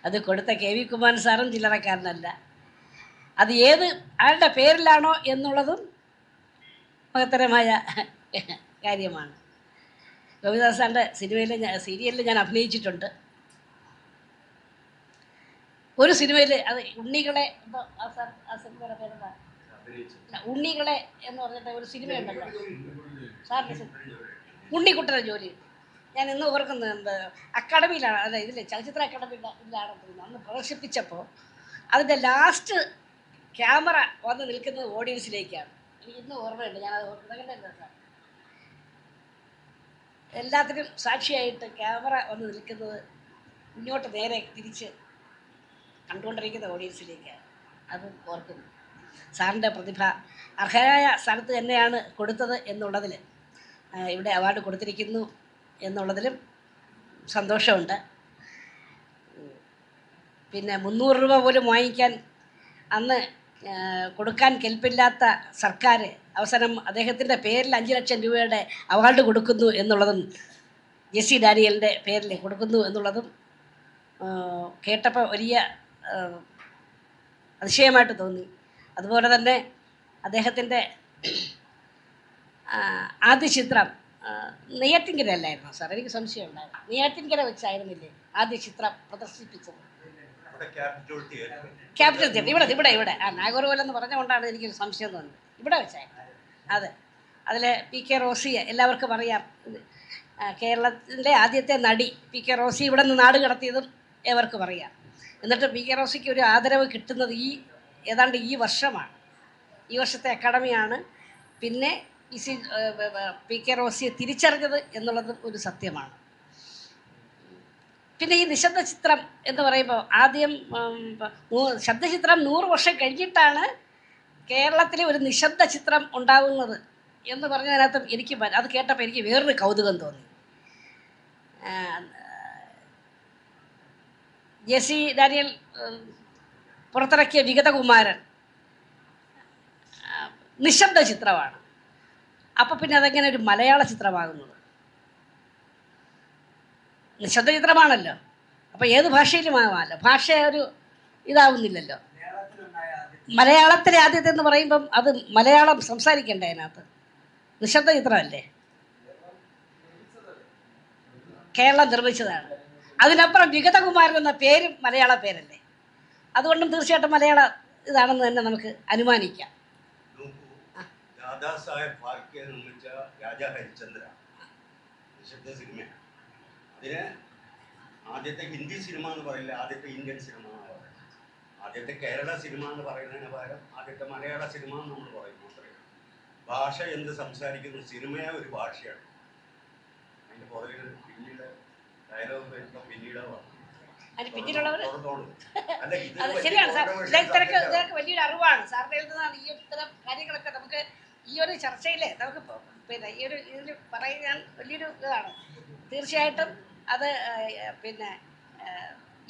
Speaker 6: അത് കൊടുത്ത KV കുമാരൻ സാറും ചില്ലറക്കാരനല്ല. അത് ആരുടെ പേരിലാണോ എന്നുള്ളതും മഹത്തരമായ കാര്യമാണ്. ഗോപിനാഥ് സാറിൻ്റെ സീരിയലിൽ ഞാൻ അഭിനയിച്ചിട്ടുണ്ട്. ഒരു സിനിമയിൽ അത് ഉണ്ണികളെ സിനിമയുടെ പേരെന്താ, ഉണ്ണികളെ എന്ന് പറഞ്ഞിട്ട് ഒരു സിനിമയുണ്ടല്ലോ സാറിൻ്റെ, ഉണ്ണിക്കുട്ടൻ്റെ ജോലി. ഞാൻ ഇന്ന് ഓർക്കുന്നത് അക്കാഡമിയിലാണ്, അല്ല ഇതിൽ ചലച്ചിത്ര അക്കാഡമിയിലാണെന്ന് തോന്നുന്നു. അന്ന് പ്രദർശിപ്പിച്ചപ്പോൾ അതിൻ്റെ ലാസ്റ്റ് ക്യാമറ വന്ന് നിൽക്കുന്നത് ഓഡിയൻസിലേക്കാണ്. എനിക്ക് ഇന്ന് ഓർമ്മയുണ്ട്. ഞാനത് ഓർക്കുന്നത് എല്ലാത്തിനും സാക്ഷിയായിട്ട് ക്യാമറ വന്ന് നിൽക്കുന്നത് ഇങ്ങോട്ട് നേരെ തിരിച്ച് കണ്ടുകൊണ്ടിരിക്കുന്ന ഓഡിയൻസിലേക്കാണ്. അത് ഓർക്കുന്നു. സാറിൻ്റെ പ്രതിഭ അർഹരായ സ്ഥലത്ത് തന്നെയാണ് കൊടുത്തത് എന്നുള്ളതിൽ, ഇവിടെ അവാർഡ് കൊടുത്തിരിക്കുന്നു എന്നുള്ളതിലും സന്തോഷമുണ്ട്. പിന്നെ 300 രൂപ പോലും വാങ്ങിക്കാൻ അന്ന് കൊടുക്കാൻ കെൽപ്പില്ലാത്ത സർക്കാർ അവസാനം അദ്ദേഹത്തിൻ്റെ പേരിൽ 5 ലക്ഷം രൂപയുടെ അവാർഡ് കൊടുക്കുന്നു എന്നുള്ളതും ജെസ്സി ഡാനിയലിൻ്റെ പേരിൽ കൊടുക്കുന്നു എന്നുള്ളതും കേട്ടപ്പോൾ വലിയ അതിശയമായിട്ട് തോന്നി. അതുപോലെ തന്നെ അദ്ദേഹത്തിൻ്റെ ആദ്യ ചിത്രം നെയ്യാറ്റിൻകര അല്ലായിരുന്നോ സാർ? എനിക്ക് സംശയം ഉണ്ടായിരുന്നു. നെയ്യാറ്റിൻകര വെച്ചായിരുന്നില്ലേ ആദ്യ ചിത്രം പ്രദർശിപ്പിച്ചത്? ക്യാപിറ്റൽ തിയേറ്റർ ഇവിടെ നാഗർകോവിൽ എന്ന് പറഞ്ഞുകൊണ്ടാണ് എനിക്കൊരു സംശയം തോന്നുന്നത്. ഇവിടെ വെച്ചായിരുന്നു അതെ. അതിൽ PK റോസിയെ എല്ലാവർക്കും അറിയാം. കേരളത്തിലെ ആദ്യത്തെ നടി PK റോസി ഇവിടെ നിന്ന് നാട് കടത്തിയതും ഏവർക്കും അറിയാം. എന്നിട്ട് PK റോസിക്ക് ഒരു ആദരവ് കിട്ടുന്നത് ഏതാണ്ട് ഈ വർഷമാണ്. ഈ വർഷത്തെ അക്കാഡമിയാണ് പിന്നെ PK റോസിയെ തിരിച്ചറിഞ്ഞത് എന്നുള്ളത് ഒരു സത്യമാണ്. പിന്നെ ഈ നിശബ്ദ ചിത്രം എന്ന് പറയുമ്പോൾ ആദ്യം ശബ്ദചിത്രം 100 വർഷം കഴിഞ്ഞിട്ടാണ് കേരളത്തിലെ ഒരു നിശബ്ദ ചിത്രം ഉണ്ടാകുന്നത് എന്ന് പറഞ്ഞതിനകത്തും എനിക്ക് അത് കേട്ടപ്പോൾ എനിക്ക് വേറൊരു കൗതുകം തോന്നി. ജെസ്സി ഡാനിയൽ പുറത്തിറക്കിയ വിഗതകുമാരൻ നിശബ്ദ ചിത്രമാണ്. അപ്പോൾ പിന്നെ അതെങ്ങനെ ഒരു മലയാള ചിത്രമാകുന്നത്? നിശബ്ദ ചിത്രമാണല്ലോ. അപ്പോൾ ഏത് ഭാഷയിലും ആകാമല്ലോ. ഭാഷ ഒരു ഇതാവുന്നില്ലല്ലോ. മലയാളത്തിലെ ആദ്യത്തെ എന്ന് പറയുമ്പം അത് മലയാളം സംസാരിക്കണ്ടേ അതിനകത്ത്? നിശബ്ദ ചിത്രമല്ലേ? കേരളം നിർമ്മിച്ചതാണ്. അതിനപ്പുറം വിഗതകുമാരൻ എന്ന പേരും മലയാള പേരല്ലേ? അതുകൊണ്ടും തീർച്ചയായിട്ടും മലയാള ഇതാണെന്ന് തന്നെ നമുക്ക് അനുമാനിക്കാം.
Speaker 5: ദാദാസാഹേബ് ഫാൽക്കെ നിർമ്മിച്ച രാജാ ഹരിശ്ചന്ദ്ര നിശബ്ദ സിനിമയാണ്. അതിന് ആദ്യത്തെ ഹിന്ദി സിനിമ എന്ന് പറയില്ല, ആദ്യത്തെ ഇന്ത്യൻ സിനിമ എന്ന് പറയുന്നത്. ആദ്യത്തെ കേരള സിനിമ എന്ന് പറയുന്നതിന് പകരം ആദ്യത്തെ മലയാള സിനിമ എന്ന് നമ്മൾ പറയുന്നു. ഭാഷ എന്ത് സംസാരിക്കുന്നു, സിനിമയെ ഒരു ഭാഷയാണ്. അതിൻ്റെ പുറകിൽ പിന്നീട് ഡയലോഗ് വരുമ്പോൾ പിന്നീടാണ്.
Speaker 6: ശരിയാണ് സാർ. ഇതൊക്കെ വലിയൊരു അറിവാണ് സാറിൻ്റെ നിന്നാണ് ഈ ഇത്തരം കാര്യങ്ങളൊക്കെ നമുക്ക് ഈ ഒരു ചർച്ചയിൽ നമുക്ക് പിന്നെ ഈ ഒരു ഇതിൽ പറയാൻ വലിയൊരു ഇതാണ്. തീർച്ചയായിട്ടും അത് പിന്നെ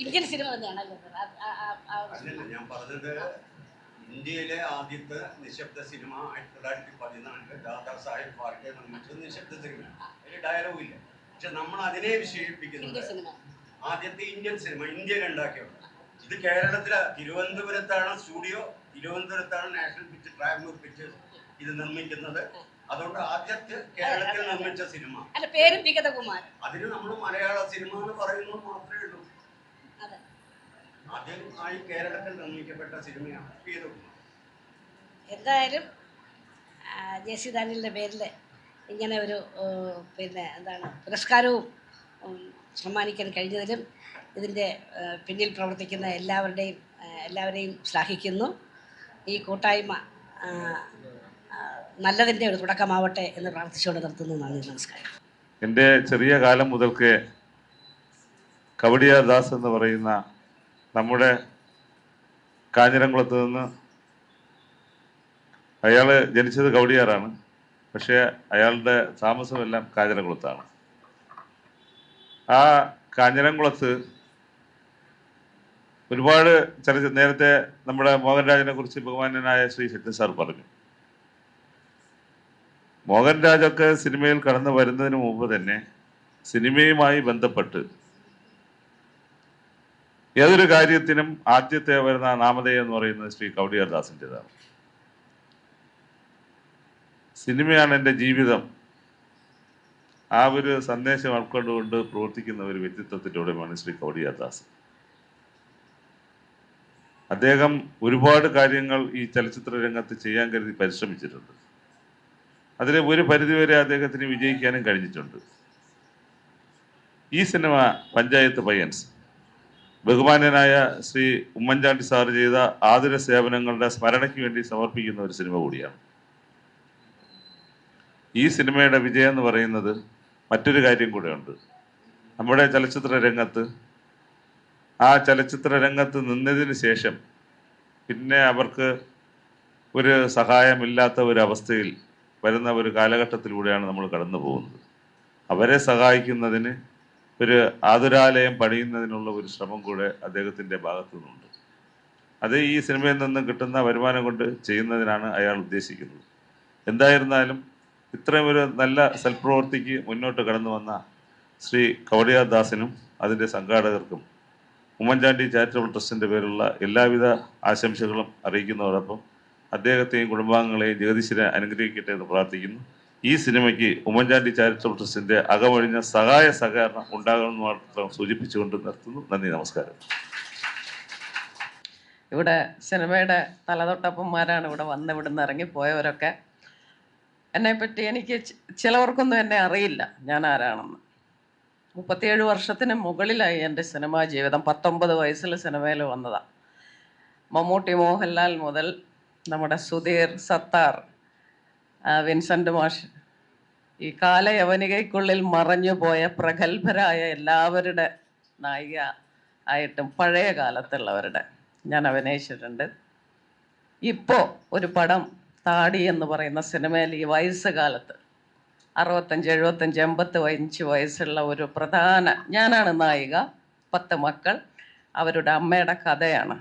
Speaker 6: ഇന്ത്യൻ സിനിമ തന്നെയാണല്ലോ സാർ.
Speaker 5: ഞാൻ പറഞ്ഞത് ഇന്ത്യയിലെ ആദ്യത്തെ നിശബ്ദ സിനിമ 1914 ദാദാസാഹേബ് ഫാൽക്കെ നിർമ്മിച്ചത് നിശബ്ദ സിനിമയാണ്. അതിൽ ഡയലോഗ് ഇല്ല. പക്ഷെ നമ്മൾ അതിനെ വിശേഷിപ്പിക്കുന്നത് ആദ്യത്തെ ഇന്ത്യൻ സിനിമ ഇന്ത്യയിൽ ഉണ്ടാക്കിയത്. ഇത് കേരളത്തിലെ തിരുവനന്തപുരത്താണ് സ്റ്റുഡിയോ, തിരുവനന്തപുരത്താണ് നാഷണൽ പിക്ചർ ട്രാവലൂർ പിക്ചേഴ്സ് ഇത് നിർമ്മിക്കുന്നത്. അതുകൊണ്ട് ആദ്യത്തെ കേരളത്തിൽ നിർമ്മിച്ച സിനിമ അതിന് നമ്മൾ മലയാള സിനിമ എന്ന് പറയുന്നത് മാത്രമേ ഉള്ളൂ. ആദ്യമായി കേരളത്തിൽ നിർമ്മിക്കപ്പെട്ട സിനിമയാണ് വീരകുമാർ.
Speaker 6: എന്തായാലും ജെസ്സി ഡാനിയലിൻ്റെ പേരിൽ ഇങ്ങനെ ഒരു പിന്നെ എന്താണ് പുരസ്കാരവും സമ്മാനിക്കാൻ കഴിഞ്ഞതിലും ഇതിൻ്റെ പിന്നിൽ പ്രവർത്തിക്കുന്ന എല്ലാവരെയും ശ്ലാഘിക്കുന്നു. ഈ കൂട്ടായ്മ നല്ലതിൻ്റെ ഒരു തുടക്കമാവട്ടെ എന്ന് പ്രാർത്ഥിച്ചുകൊണ്ട് നിർത്തുന്നു. നന്ദി, നമസ്കാരം.
Speaker 2: എൻ്റെ ചെറിയ കാലം മുതൽക്ക് കവടിയാർ ദാസ് എന്ന് പറയുന്ന നമ്മുടെ കാഞ്ഞിരംകുളത്ത് നിന്ന്, അയാൾ ജനിച്ചത് കവടിയാറാണ്, പക്ഷേ അയാളുടെ താമസമെല്ലാം കാഞ്ഞിരംകുളത്താണ്. ആ കാഞ്ഞിരംകുളത്ത് ഒരുപാട് നേരത്തെ നമ്മുടെ മോഹൻരാജിനെ കുറിച്ച് ബഹുമാന്യനായ ശ്രീ സത്യൻ സാർ പറഞ്ഞു. മോഹൻരാജൊക്കെ സിനിമയിൽ കടന്നു വരുന്നതിന് മുമ്പ് തന്നെ സിനിമയുമായി ബന്ധപ്പെട്ട് ഏതൊരു കാര്യത്തിനും ആദ്യത്തെ വരുന്ന നാമധേയം എന്ന് പറയുന്നത് ശ്രീ കവടിയാർ ദാസിൻ്റെതാണ്. സിനിമയാണ് എൻ്റെ ജീവിതം, ആ ഒരു സന്ദേശം ഉൾക്കൊണ്ടുകൊണ്ട് പ്രവർത്തിക്കുന്ന ഒരു വ്യക്തിത്വത്തിൻ്റെ ഉടമയാണ് ശ്രീ കവടിയാർ ദാസ്. അദ്ദേഹം ഒരുപാട് കാര്യങ്ങൾ ഈ ചലച്ചിത്ര രംഗത്ത് ചെയ്യാൻ കരുതി പരിശ്രമിച്ചിട്ടുണ്ട്. അതിൽ ഒരു പരിധിവരെ അദ്ദേഹത്തിന് വിജയിക്കാനും കഴിഞ്ഞിട്ടുണ്ട്. ഈ സിനിമ പഞ്ചായത്ത് പയ്യൻസ് ബഹുമാന്യനായ ശ്രീ ഉമ്മൻചാണ്ടി സാർ ചെയ്ത ആതുര സേവനങ്ങളുടെ സ്മരണയ്ക്ക് വേണ്ടി സമർപ്പിക്കുന്ന ഒരു സിനിമ കൂടിയാണ്. ഈ സിനിമയുടെ വിജയം എന്ന് പറയുന്നത് മറ്റൊരു കാര്യം കൂടെയുണ്ട്. നമ്മുടെ ചലച്ചിത്ര രംഗത്ത് നിന്നതിന് ശേഷം പിന്നെ അവർക്ക് ഒരു സഹായമില്ലാത്ത ഒരവസ്ഥയിൽ വരുന്ന ഒരു കാലഘട്ടത്തിലൂടെയാണ് നമ്മൾ കടന്നു പോകുന്നത്. അവരെ സഹായിക്കുന്നതിന് ഒരു ആതുരാലയം പണിയുന്നതിനുള്ള ഒരു ശ്രമം കൂടെ അദ്ദേഹത്തിൻ്റെ ഭാഗത്തു നിന്നുണ്ട്. അത് ഈ സിനിമയിൽ നിന്ന് കിട്ടുന്ന വരുമാനം കൊണ്ട് ചെയ്യുന്നതിനാണ് അയാൾ ഉദ്ദേശിക്കുന്നത്. എന്തായിരുന്നാലും ഇത്രയും ഒരു നല്ല സൽപ്രവൃത്തിക്ക് മുന്നോട്ട് കടന്നു വന്ന ശ്രീ കവടിയാർ ദാസിനും അതിൻ്റെ സംഘാടകർക്കും ഉമ്മൻചാണ്ടി ചാരിറ്റബിൾ ട്രസ്റ്റിൻ്റെ പേരുള്ള എല്ലാവിധ ആശംസകളും അറിയിക്കുന്നതോടൊപ്പം അദ്ദേഹത്തെയും കുടുംബാംഗങ്ങളെയും ജഗദീശ്വരൻ അനുഗ്രഹിക്കട്ടെ എന്ന് പ്രാർത്ഥിക്കുന്നു. ഈ സിനിമയ്ക്ക് ഉമ്മൻചാണ്ടി ചാരിറ്റബിൾ ട്രസ്റ്റിൻ്റെ അകമൊഴിഞ്ഞ സഹായ സഹകരണം ഉണ്ടാകണമെന്ന് മാത്രം സൂചിപ്പിച്ചുകൊണ്ട് നിർത്തുന്നു. നന്ദി, നമസ്കാരം.
Speaker 7: ഇവിടെ സിനിമയുടെ തലതൊട്ടപ്പന്മാരാണ് ഇവിടെ വന്ന് ഇവിടുന്ന് ഇറങ്ങിപ്പോയവരൊക്കെ. എന്നെപ്പറ്റി എനിക്ക് ചിലവർക്കൊന്നും എന്നെ അറിയില്ല ഞാൻ ആരാണെന്ന്. 37 വർഷത്തിന് മുകളിലായി എൻ്റെ സിനിമാ ജീവിതം. 19 വയസ്സിൽ സിനിമയിൽ വന്നതാണ്. മമ്മൂട്ടി, മോഹൻലാൽ മുതൽ നമ്മുടെ സുധീർ, സത്താർ, വിൻസെൻ്റ് മാഷ്, ഈ കാലയവനികയ്ക്കുള്ളിൽ മറഞ്ഞു പോയ പ്രഗത്ഭരായ എല്ലാവരുടെ നായിക ആയിട്ടും പഴയ കാലത്തുള്ളവരുടെ ഞാൻ അഭിനയിച്ചിട്ടുണ്ട്. ഇപ്പോൾ ഒരു പടം താടി എന്ന് പറയുന്ന സിനിമയിൽ ഈ വയസ്സുകാലത്ത് 65, 75, 85 വയസ്സുള്ള ഒരു പ്രധാന, ഞാനാണ് നായിക, 10 മക്കൾ, അവരുടെ അമ്മയുടെ കഥയാണ്.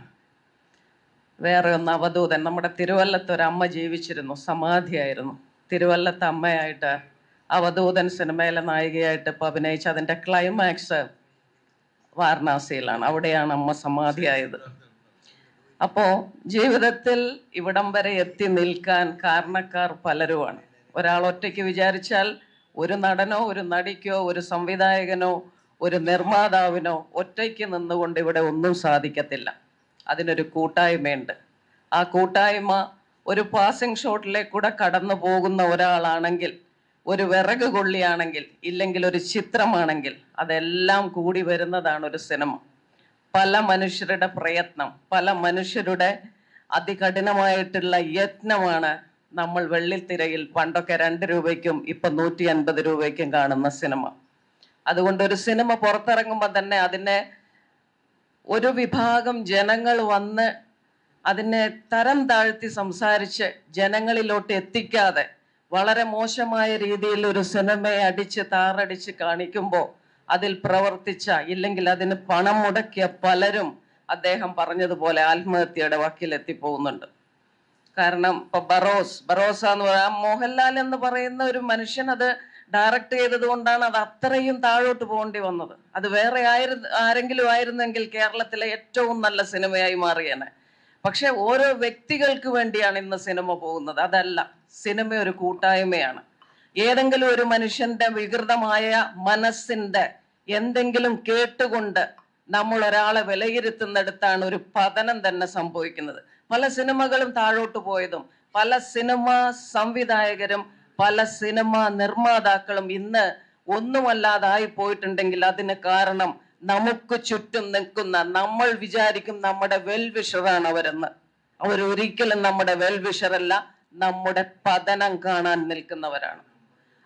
Speaker 7: വേറെ ഒന്ന് അവധൂതൻ. നമ്മുടെ തിരുവല്ലത്ത് ഒരമ്മ ജീവിച്ചിരുന്നു, സമാധിയായിരുന്നു. തിരുവല്ലത്തെ അമ്മയായിട്ട് അവധൂതൻ സിനിമയിലെ നായികയായിട്ട് ഇപ്പോൾ അഭിനയിച്ച് അതിൻ്റെ ക്ലൈമാക്സ് വാരണാസിയിലാണ്. അവിടെയാണ് അമ്മ സമാധിയായത്. അപ്പോൾ ജീവിതത്തിൽ ഇവിടം വരെ എത്തി നിൽക്കാൻ കാരണക്കാർ പലരുമാണ്. ഒരാൾ ഒറ്റയ്ക്ക് വിചാരിച്ചാൽ ഒരു നടനോ ഒരു നടിക്കോ ഒരു സംവിധായകനോ ഒരു നിർമ്മാതാവിനോ ഒറ്റയ്ക്ക് നിന്നുകൊണ്ട് ഇവിടെ ഒന്നും സാധിക്കത്തില്ല. അതിനൊരു കൂട്ടായ്മയുണ്ട്. ആ കൂട്ടായ്മ ഒരു പാസിംഗ് ഷോട്ടിലേക്കൂടെ കടന്നു പോകുന്ന ഒരാളാണെങ്കിൽ, ഒരു വിറക് കൊള്ളിയാണെങ്കിൽ, ഇല്ലെങ്കിൽ ഒരു ചിത്രമാണെങ്കിൽ, അതെല്ലാം കൂടി വരുന്നതാണ് ഒരു സിനിമ. പല മനുഷ്യരുടെ പ്രയത്നം, പല മനുഷ്യരുടെ അതികഠിനമായിട്ടുള്ള യത്നമാണ് നമ്മൾ വെള്ളിത്തിരയിൽ പണ്ടൊക്കെ 2 രൂപയ്ക്കും ഇപ്പം 150 രൂപയ്ക്കും കാണുന്ന സിനിമ. അതുകൊണ്ട് ഒരു സിനിമ പുറത്തിറങ്ങുമ്പോൾ തന്നെ അതിനെ ഒരു വിഭാഗം ജനങ്ങൾ വന്ന് അതിനെ തരം താഴ്ത്തി സംസാരിച്ച് ജനങ്ങളിലോട്ട് എത്തിക്കാതെ വളരെ മോശമായ രീതിയിൽ ഒരു സിനിമയെ അടിച്ച് താറടിച്ച് കാണിക്കുമ്പോൾ അതിൽ പ്രവർത്തിച്ച, ഇല്ലെങ്കിൽ അതിന് പണം മുടക്കിയ പലരും അദ്ദേഹം പറഞ്ഞതുപോലെ ആത്മഹത്യയുടെ വക്കിലെത്തിപ്പോകുന്നുണ്ട്. കാരണം ഇപ്പൊ ബറോസ എന്ന് പറയാം, മോഹൻലാൽ എന്ന് പറയുന്ന ഒരു മനുഷ്യൻ അത് ഡയറക്റ്റ് ചെയ്തത് കൊണ്ടാണ് അത് അത്രയും താഴോട്ട് പോകേണ്ടി വന്നത്. അത് വേറെ ആരെങ്കിലും ആയിരുന്നെങ്കിൽ കേരളത്തിലെ ഏറ്റവും നല്ല സിനിമയായി മാറിയേനെ. പക്ഷെ ഓരോ വ്യക്തികൾക്ക് വേണ്ടിയാണ് ഇന്ന് സിനിമ പോകുന്നത്. അതല്ല, സിനിമ ഒരു കൂട്ടായ്മയാണ്. ഏതെങ്കിലും ഒരു മനുഷ്യന്റെ വികൃതമായ മനസ്സിന്റെ എന്തെങ്കിലും കേട്ടുകൊണ്ട് നമ്മൾ ഒരാളെ വിലയിരുത്തുന്നിടത്താണ് ഒരു പതനം തന്നെ സംഭവിക്കുന്നത്. പല സിനിമകളും താഴോട്ട് പോയതും പല സിനിമാ സംവിധായകരും പല സിനിമാ നിർമ്മാതാക്കളും ഇന്ന് ഒന്നുമല്ലാതായി പോയിട്ടുണ്ടെങ്കിൽ അതിന് കാരണം നമുക്ക് ചുറ്റും നിൽക്കുന്ന, നമ്മൾ വിചാരിക്കും നമ്മുടെ വെൽവിഷറാണ് അവരെന്ന്. അവരൊരിക്കലും നമ്മുടെ വെൽവിഷറല്ല, നമ്മുടെ പതനം കാണാൻ നിൽക്കുന്നവരാണ്.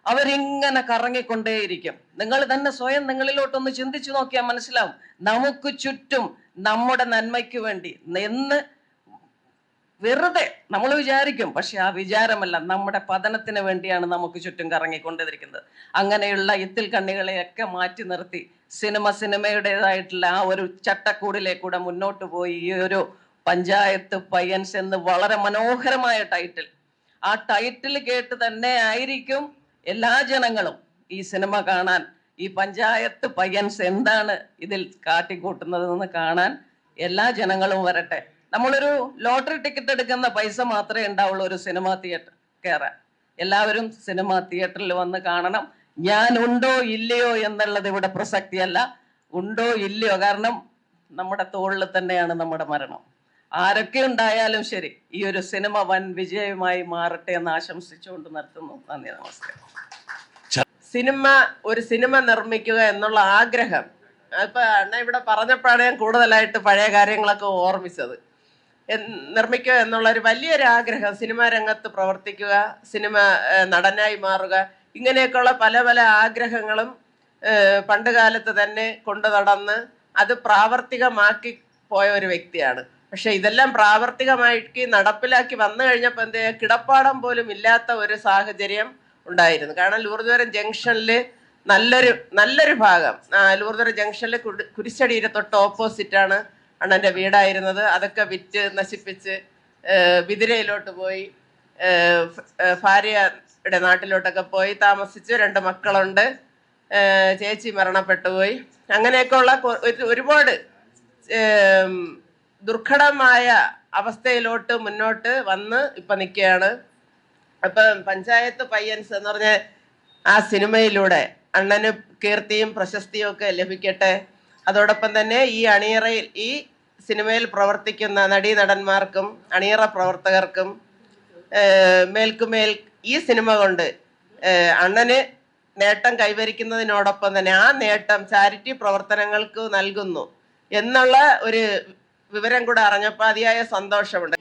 Speaker 7: അവരിങ്ങനെ കറങ്ങിക്കൊണ്ടേയിരിക്കും. നിങ്ങൾ തന്നെ സ്വയം നിങ്ങളിലോട്ടൊന്ന് ചിന്തിച്ചു നോക്കിയാൽ മനസ്സിലാവും. നമുക്ക് ചുറ്റും നമ്മുടെ നന്മയ്ക്ക് വേണ്ടി എന്ന് വെറുതെ നമ്മൾ വിചാരിക്കും, പക്ഷെ ആ വിചാരമല്ല, നമ്മുടെ പതനത്തിന് വേണ്ടിയാണ് നമുക്ക് ചുറ്റും കറങ്ങിക്കൊണ്ടിരിക്കുന്നത്. അങ്ങനെയുള്ള ഇത്തിൽ കണ്ണികളെയൊക്കെ മാറ്റി നിർത്തി സിനിമയുടേതായിട്ടുള്ള ആ ഒരു ചട്ടക്കൂടിലേക്കൂടെ മുന്നോട്ട് പോയി ഈ ഒരു പഞ്ചായത്ത് പയ്യൻസ് എന്ന് വളരെ മനോഹരമായ ടൈറ്റിൽ, ആ ടൈറ്റിൽ കേട്ട് തന്നെ ആയിരിക്കും എല്ലാ ജനങ്ങളും ഈ സിനിമ കാണാൻ, ഈ പഞ്ചായത്ത് പയ്യൻസ് എന്താണ് ഇതിൽ കാട്ടിക്കൂട്ടുന്നതെന്ന് കാണാൻ എല്ലാ ജനങ്ങളും വരട്ടെ. നമ്മളൊരു ലോട്ടറി ടിക്കറ്റ് എടുക്കുന്ന പൈസ മാത്രമേ ഉണ്ടാവുള്ളൂ ഒരു സിനിമാ തിയേറ്റർ കയറാൻ. എല്ലാവരും സിനിമാ തിയേറ്ററിൽ വന്ന് കാണണം. ഞാൻ ഉണ്ടോ ഇല്ലയോ എന്നുള്ളത് ഇവിടെ പ്രസക്തിയല്ല. ഉണ്ടോ ഇല്ലയോ, കാരണം നമ്മുടെ തോളിൽ തന്നെയാണ് നമ്മുടെ മരണം. ആരൊക്കെ ഉണ്ടായാലും ശരി, ഈ ഒരു സിനിമ വൻ വിജയമായി മാറട്ടെ എന്ന് ആശംസിച്ചുകൊണ്ട് നിർത്തുന്നു. നന്ദി, നമസ്കാരം.
Speaker 8: ഒരു സിനിമ നിർമ്മിക്കുക എന്നുള്ള ആഗ്രഹം ഇപ്പൊ അണ്ണ ഇവിടെ പറഞ്ഞപ്പോഴാണ് ഞാൻ കൂടുതലായിട്ട് പഴയ കാര്യങ്ങളൊക്കെ ഓർമ്മിച്ചത്. നിർമ്മിക്കുക എന്നുള്ള ഒരു വലിയൊരു ആഗ്രഹം, സിനിമാ രംഗത്ത് പ്രവർത്തിക്കുക, സിനിമ നടനായി മാറുക, ഇങ്ങനെയൊക്കെയുള്ള പല പല ആഗ്രഹങ്ങളും പണ്ട് കാലത്ത് തന്നെ കൊണ്ടു നടന്ന് അത് പ്രാവർത്തികമാക്കി പോയ ഒരു വ്യക്തിയാണ്. പക്ഷെ ഇതെല്ലാം പ്രാവർത്തികമാക്കി നടപ്പിലാക്കി വന്നു കഴിഞ്ഞപ്പോൾ എന്ത് ചെയ്യാം, കിടപ്പാടം പോലും ഇല്ലാത്ത ഒരു സാഹചര്യം ഉണ്ടായിരുന്നു. കാരണം ലൂർദ്വാരം ജംഗ്ഷനിൽ നല്ലൊരു ഭാഗം, ലൂർദ്വാരം ജംഗ്ഷനിൽ കുരിശടിയുടെ തൊട്ട് ഓപ്പോസിറ്റാണ് അണ്ണൻ്റെ വീടായിരുന്നത്. അതൊക്കെ വിറ്റ് നശിപ്പിച്ച് ബിദിരയിലോട്ട് പോയി, ഭാര്യയുടെ നാട്ടിലോട്ടൊക്കെ പോയി താമസിച്ചു. 2 മക്കളുണ്ട്. ചേച്ചി മരണപ്പെട്ടു പോയി. അങ്ങനെയൊക്കെയുള്ള ഒരുപാട് ദുർഘടമായ അവസ്ഥയിലോട്ട് മുന്നോട്ട് വന്ന് ഇപ്പം നിൽക്കുകയാണ്. അപ്പം പഞ്ചായത്ത് പയ്യൻസ് എന്ന് പറഞ്ഞ ആ സിനിമയിലൂടെ അണ്ണന് കീർത്തിയും പ്രശസ്തിയും ഒക്കെ ലഭിക്കട്ടെ. അതോടൊപ്പം തന്നെ ഈ അണിയറയിൽ ഈ സിനിമയിൽ പ്രവർത്തിക്കുന്ന നടീനടന്മാർക്കും അണിയറ പ്രവർത്തകർക്കും മേൽക്കുമേൽ ഈ സിനിമ കൊണ്ട് അണ്ണന് നേട്ടം കൈവരിക്കുന്നതിനോടൊപ്പം തന്നെ ആ നേട്ടം ചാരിറ്റി പ്രവർത്തനങ്ങൾക്ക് നൽകുന്നു എന്നുള്ള ഒരു വിവരം കൂടെ അറിഞ്ഞപ്പോൾ അതിയായ സന്തോഷമുണ്ട്.